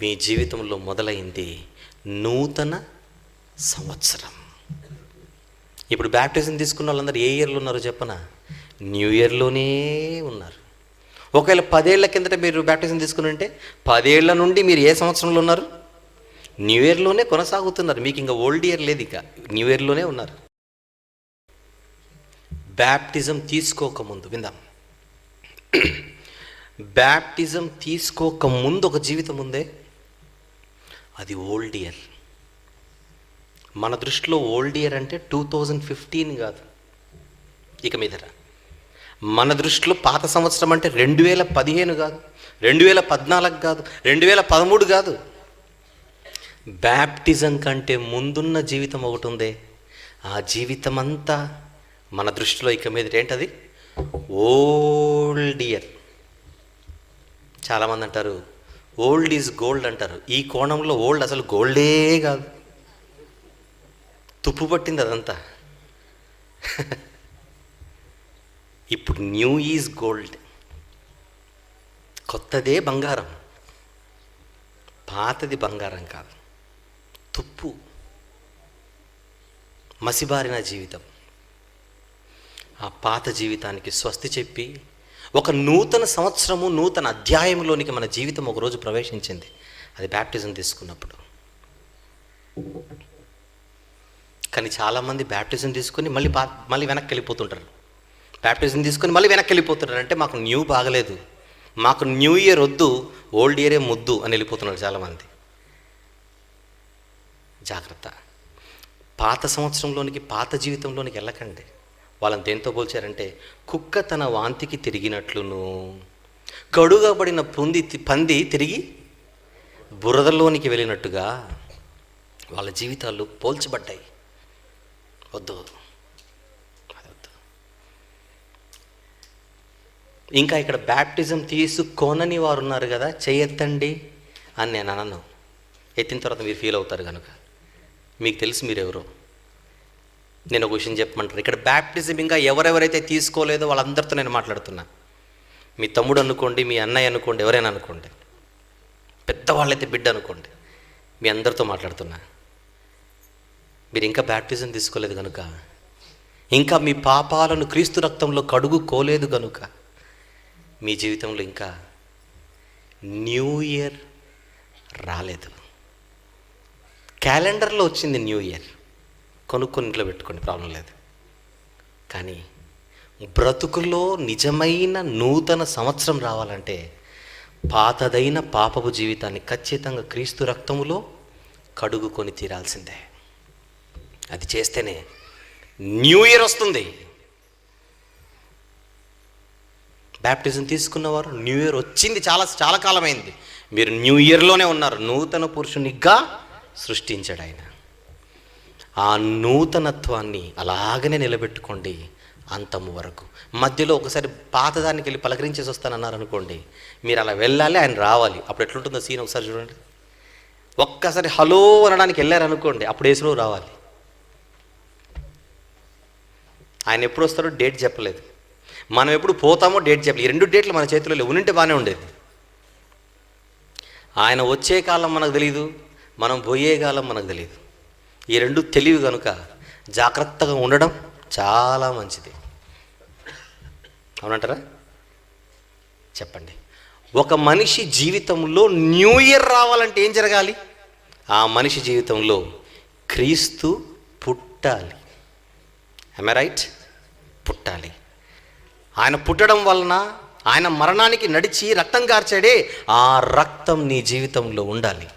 మీ జీవితంలో మొదలైంది నూతన సంవత్సరం. ఇప్పుడు బ్యాప్టిజం తీసుకున్న వాళ్ళందరూ ఏ ఇయర్లో ఉన్నారో చెప్పనా? న్యూ ఇయర్లోనే ఉన్నారు. ఒకవేళ 10 ఏళ్ల కిందట మీరు బ్యాప్టిజం తీసుకుని ఉంటే 10 ఏళ్ల నుండి మీరు ఏ సంవత్సరంలో ఉన్నారు? న్యూ ఇయర్లోనే కొనసాగుతున్నారు. మీకు ఇంకా ఓల్డ్ ఇయర్ లేదు, ఇక న్యూ ఇయర్లోనే ఉన్నారు. బ్యాప్టిజం తీసుకోకముందు విందాం. బ్యాప్టిజం తీసుకోకముందు ఒక జీవితం ఉందే, అది ఓల్డ్ ఇయర్. మన దృష్టిలో ఓల్డ్ ఇయర్ అంటే 2015 కాదు, ఇక మీదట మన దృష్టిలో పాత సంవత్సరం అంటే 2015 కాదు, 2014 కాదు, 2013 కాదు. బ్యాప్టిజం కంటే ముందున్న జీవితం ఒకటి ఉందే, ఆ జీవితం అంతా మన దృష్టిలో ఇక మీద ఏంటది? Old year. చాలామంది అంటారు ఓల్డ్ ఈజ్ గోల్డ్ అంటారు. ఈ కోణంలో ఓల్డ్ అసలు గోల్డే కాదు, తుప్పు పట్టింది అదంతా. ఇప్పుడు న్యూ ఈజ్ గోల్డ్. కొత్తదే బంగారం, పాతది బంగారం కాదు, తుప్పు, మసిబారిన జీవితం. ఆ పాత జీవితానికి స్వస్తి చెప్పి ఒక నూతన సంవత్సరము, నూతన అధ్యాయంలోనికి మన జీవితం ఒకరోజు ప్రవేశించింది. అది బ్యాప్టిజం తీసుకున్నప్పుడు. కానీ చాలామంది బ్యాప్టిజం తీసుకొని మళ్ళీ వెనక్కి వెళ్ళిపోతుంటారు. బ్యాప్టిజం తీసుకొని మళ్ళీ వెనక్కి వెళ్ళిపోతుంటారు. అంటే మాకు న్యూ బాగలేదు, మాకు న్యూ ఇయర్ వద్దు, ఓల్డ్ ఇయరే ముద్దు అని వెళ్ళిపోతున్నారు చాలామంది. జాగ్రత్త, పాత సంవత్సరంలోనికి, పాత జీవితంలోనికి వెళ్ళకండి. వాళ్ళని దేంతో పోల్చారంటే, కుక్క తన వాంతికి తిరిగినట్లును కడుగబడిన పంది తిరిగి బురదలోనికి వెళ్ళినట్టుగా వాళ్ళ జీవితాలు పోల్చబడ్డాయి. వద్దు. ఇంకా ఇక్కడ బ్యాప్టిజం తీసుకోనని వారు ఉన్నారు కదా, చేయెత్తండి అని నేను అనను. ఎత్తిన తర్వాత మీరు ఫీల్ అవుతారు కనుక, మీకు తెలుసు మీరెవరో. నేను ఒక విషయం చెప్పమంటారు. ఇక్కడ బ్యాప్టిజం ఇంకా ఎవరెవరైతే తీసుకోలేదో వాళ్ళందరితో నేను మాట్లాడుతున్నా. మీ తమ్ముడు అనుకోండి, మీ అన్నయ్య అనుకోండి, ఎవరైనా అనుకోండి, పెద్దవాళ్ళైతే బిడ్డ అనుకోండి, మీ అందరితో మాట్లాడుతున్నా. మీరు ఇంకా బ్యాప్టిజం తీసుకోలేదు కనుక, ఇంకా మీ పాపాలను క్రీస్తు రక్తంలో కడుగుకోలేదు కనుక, మీ జీవితంలో ఇంకా న్యూ ఇయర్ రాలేదు. క్యాలెండర్లో వచ్చింది న్యూ ఇయర్, కొనుక్కొని ఇంట్లో పెట్టుకోండి, ప్రాబ్లం లేదు. కానీ బ్రతుకులో నిజమైన నూతన సంవత్సరం రావాలంటే పాతదైన పాపపు జీవితాన్ని ఖచ్చితంగా క్రీస్తు రక్తములో కడుగుకొని తీరాల్సిందే. అది చేస్తేనే న్యూ ఇయర్ వస్తుంది. బ్యాప్టిజం తీసుకున్నవారు న్యూ ఇయర్ వచ్చింది చాలా చాలా కాలమైంది. మీరు న్యూ ఇయర్లోనే ఉన్నారు. నూతన పురుషునిగా సృష్టించాడు ఆయన. ఆ నూతనత్వాన్ని అలాగనే నిలబెట్టుకోండి అంతము వరకు. మధ్యలో ఒకసారి పాతదానికి వెళ్ళి పలకరించేసి వస్తానన్నారు అనుకోండి, మీరు అలా వెళ్ళాలి, ఆయన రావాలి. అప్పుడు ఎట్లుంటుందో సీన్ ఒకసారి చూడండి. ఒక్కసారి హలో అనడానికి వెళ్ళారనుకోండి, అప్పుడు ఏసులో రావాలి. ఆయన ఎప్పుడు వస్తారో డేట్ చెప్పలేదు, మనం ఎప్పుడు పోతామో డేట్ చెప్పలేదు. ఈ రెండు డేట్లు మన చేతిలో లేవు. ఉంటే బాగానే ఉండేది. ఆయన వచ్చే కాలం మనకు తెలియదు, మనం పోయే కాలం మనకు తెలియదు. ఈ రెండు తెలివి కనుక జాగ్రత్తగా ఉండడం చాలా మంచిది. అవునంటారా? చెప్పండి. ఒక మనిషి జీవితంలో న్యూ ఇయర్ రావాలంటే ఏం జరగాలి? ఆ మనిషి జీవితంలో క్రీస్తు పుట్టాలి. am I right? పుట్టాలి. ఆయన పుట్టడం వలన, ఆయన మరణానికి నడిచి రక్తం కార్చాడే, ఆ రక్తం నీ జీవితంలో ఉండాలి.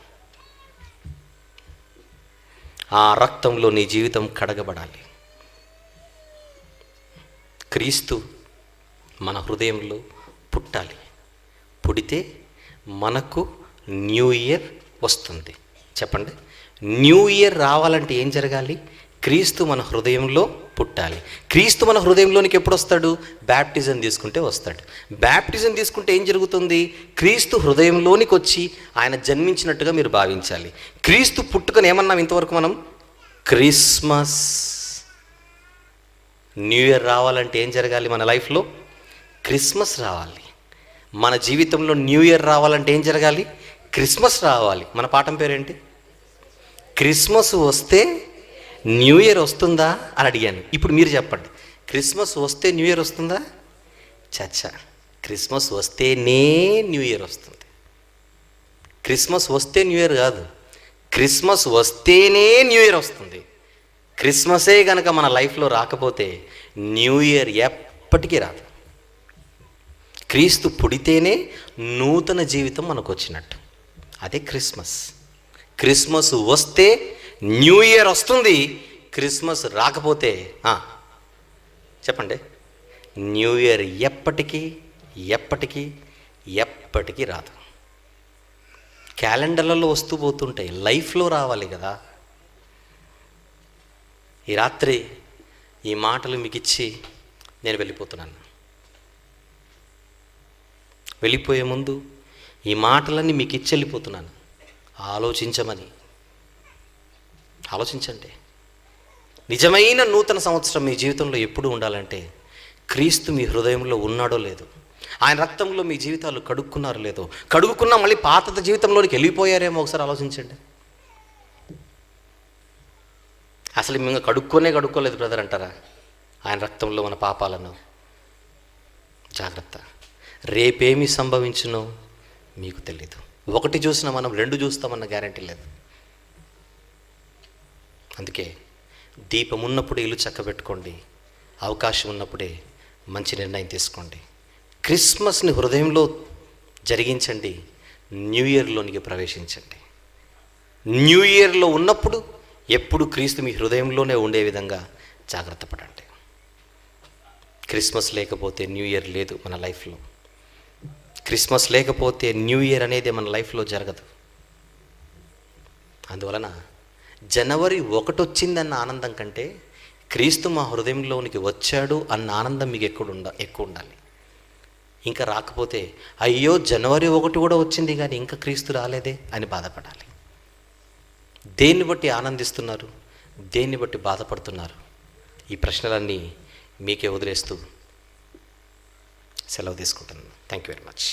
ఆ రక్తంలో నీ జీవితం కడగబడాలి. క్రీస్తు మన హృదయంలో పుట్టాలి. పుడితే మనకు న్యూ ఇయర్ వస్తుంది. చెప్పండి, న్యూ ఇయర్ రావాలంటే ఏం జరగాలి? క్రీస్తు మన హృదయంలో పుట్టాలి. క్రీస్తు మన హృదయంలోనికి ఎప్పుడు వస్తాడు? బ్యాప్టిజం తీసుకుంటే వస్తాడు. బ్యాప్టిజం తీసుకుంటే ఏం జరుగుతుంది? క్రీస్తు హృదయంలోనికి వచ్చి ఆయన జన్మించినట్టుగా మీరు భావించాలి. క్రీస్తు పుట్టుకని ఏమన్నాం ఇంతవరకు మనం? క్రిస్మస్. న్యూ ఇయర్ రావాలంటే ఏం జరగాలి? మన లైఫ్లో క్రిస్మస్ రావాలి. మన జీవితంలో న్యూ ఇయర్ రావాలంటే ఏం జరగాలి? క్రిస్మస్ రావాలి. మన పాఠం పేరేంటి? క్రిస్మస్ వస్తే న్యూ ఇయర్ వస్తుందా అని అడిగాను. ఇప్పుడు మీరు చెప్పండి, క్రిస్మస్ వస్తే న్యూ ఇయర్ వస్తుందా? చచ్చా, క్రిస్మస్ వస్తేనే న్యూ ఇయర్ వస్తుంది. క్రిస్మస్ వస్తే న్యూ ఇయర్ కాదు, క్రిస్మస్ వస్తేనే న్యూ ఇయర్ వస్తుంది. క్రిస్మసే కనుక మన లైఫ్లో రాకపోతే న్యూ ఇయర్ ఎప్పటికీ రాదు. క్రీస్తు పుడితేనే నూతన జీవితం మనకు వచ్చినట్టు. అదే క్రిస్మస్. క్రిస్మస్ వస్తే న్యూ ఇయర్ వస్తుంది, క్రిస్మస్ రాకపోతే చెప్పండి, న్యూ ఇయర్ ఎప్పటికీ ఎప్పటికీ ఎప్పటికీ రాదు. క్యాలెండర్లలో వస్తూ పోతుంటాయి, లైఫ్లో రావాలి కదా. ఈ రాత్రి ఈ మాటలు మీకు ఇచ్చి నేను వెళ్ళిపోతున్నాను. వెళ్ళిపోయే ముందు ఈ మాటలన్నీ మీకు ఇచ్చి వెళ్ళిపోతున్నాను. ఆలోచించండి. నిజమైన నూతన సంవత్సరం మీ జీవితంలో ఎప్పుడు ఉండాలంటే క్రీస్తు మీ హృదయంలో ఉన్నాడో లేదో, ఆయన రక్తంలో మీ జీవితాలు కడుక్కున్నారో లేదో, కడుక్కున్నా మళ్ళీ పాత జీవితంలోనికి వెళ్ళిపోయారేమో ఒకసారి ఆలోచించండి. అసలు మేము కడుక్కోలేదు బ్రదర్ అంటారా? ఆయన రక్తంలో మన పాపాలను. జాగ్రత్త, రేపేమి సంభవించునో మీకు తెలీదు. ఒకటి చూసినా మనం 2 చూస్తామన్న గ్యారంటీ లేదు. అందుకే దీపం ఉన్నప్పుడే ఇల్లు చక్కబెట్టుకోండి, అవకాశం ఉన్నప్పుడే మంచి నిర్ణయం తీసుకోండి. క్రిస్మస్ని హృదయంలో జరిగించండి, న్యూ ఇయర్లోనికి ప్రవేశించండి. న్యూ ఇయర్లో ఉన్నప్పుడు ఎప్పుడు క్రీస్తు మీ హృదయంలోనే ఉండే విధంగా జాగ్రత్త పడండి. క్రిస్మస్ లేకపోతే న్యూ ఇయర్ లేదు మన లైఫ్లో. క్రిస్మస్ లేకపోతే న్యూ ఇయర్ అనేది మన లైఫ్లో జరగదు. అందువలన జనవరి 1 వచ్చిందన్న ఆనందం కంటే క్రీస్తు మా హృదయంలోనికి వచ్చాడు అన్న ఆనందం మీకు ఎక్కువ ఉండాలి. ఇంకా రాకపోతే అయ్యో జనవరి 1 కూడా వచ్చింది కానీ ఇంకా క్రీస్తు రాలేదే అని బాధపడాలి. దేన్ని బట్టి ఆనందిస్తున్నారు, దేన్ని బట్టి బాధపడుతున్నారు? ఈ ప్రశ్నలన్నీ మీకే వదిలేస్తూ సెలవు తీసుకుంటున్నాను. Thank you very much.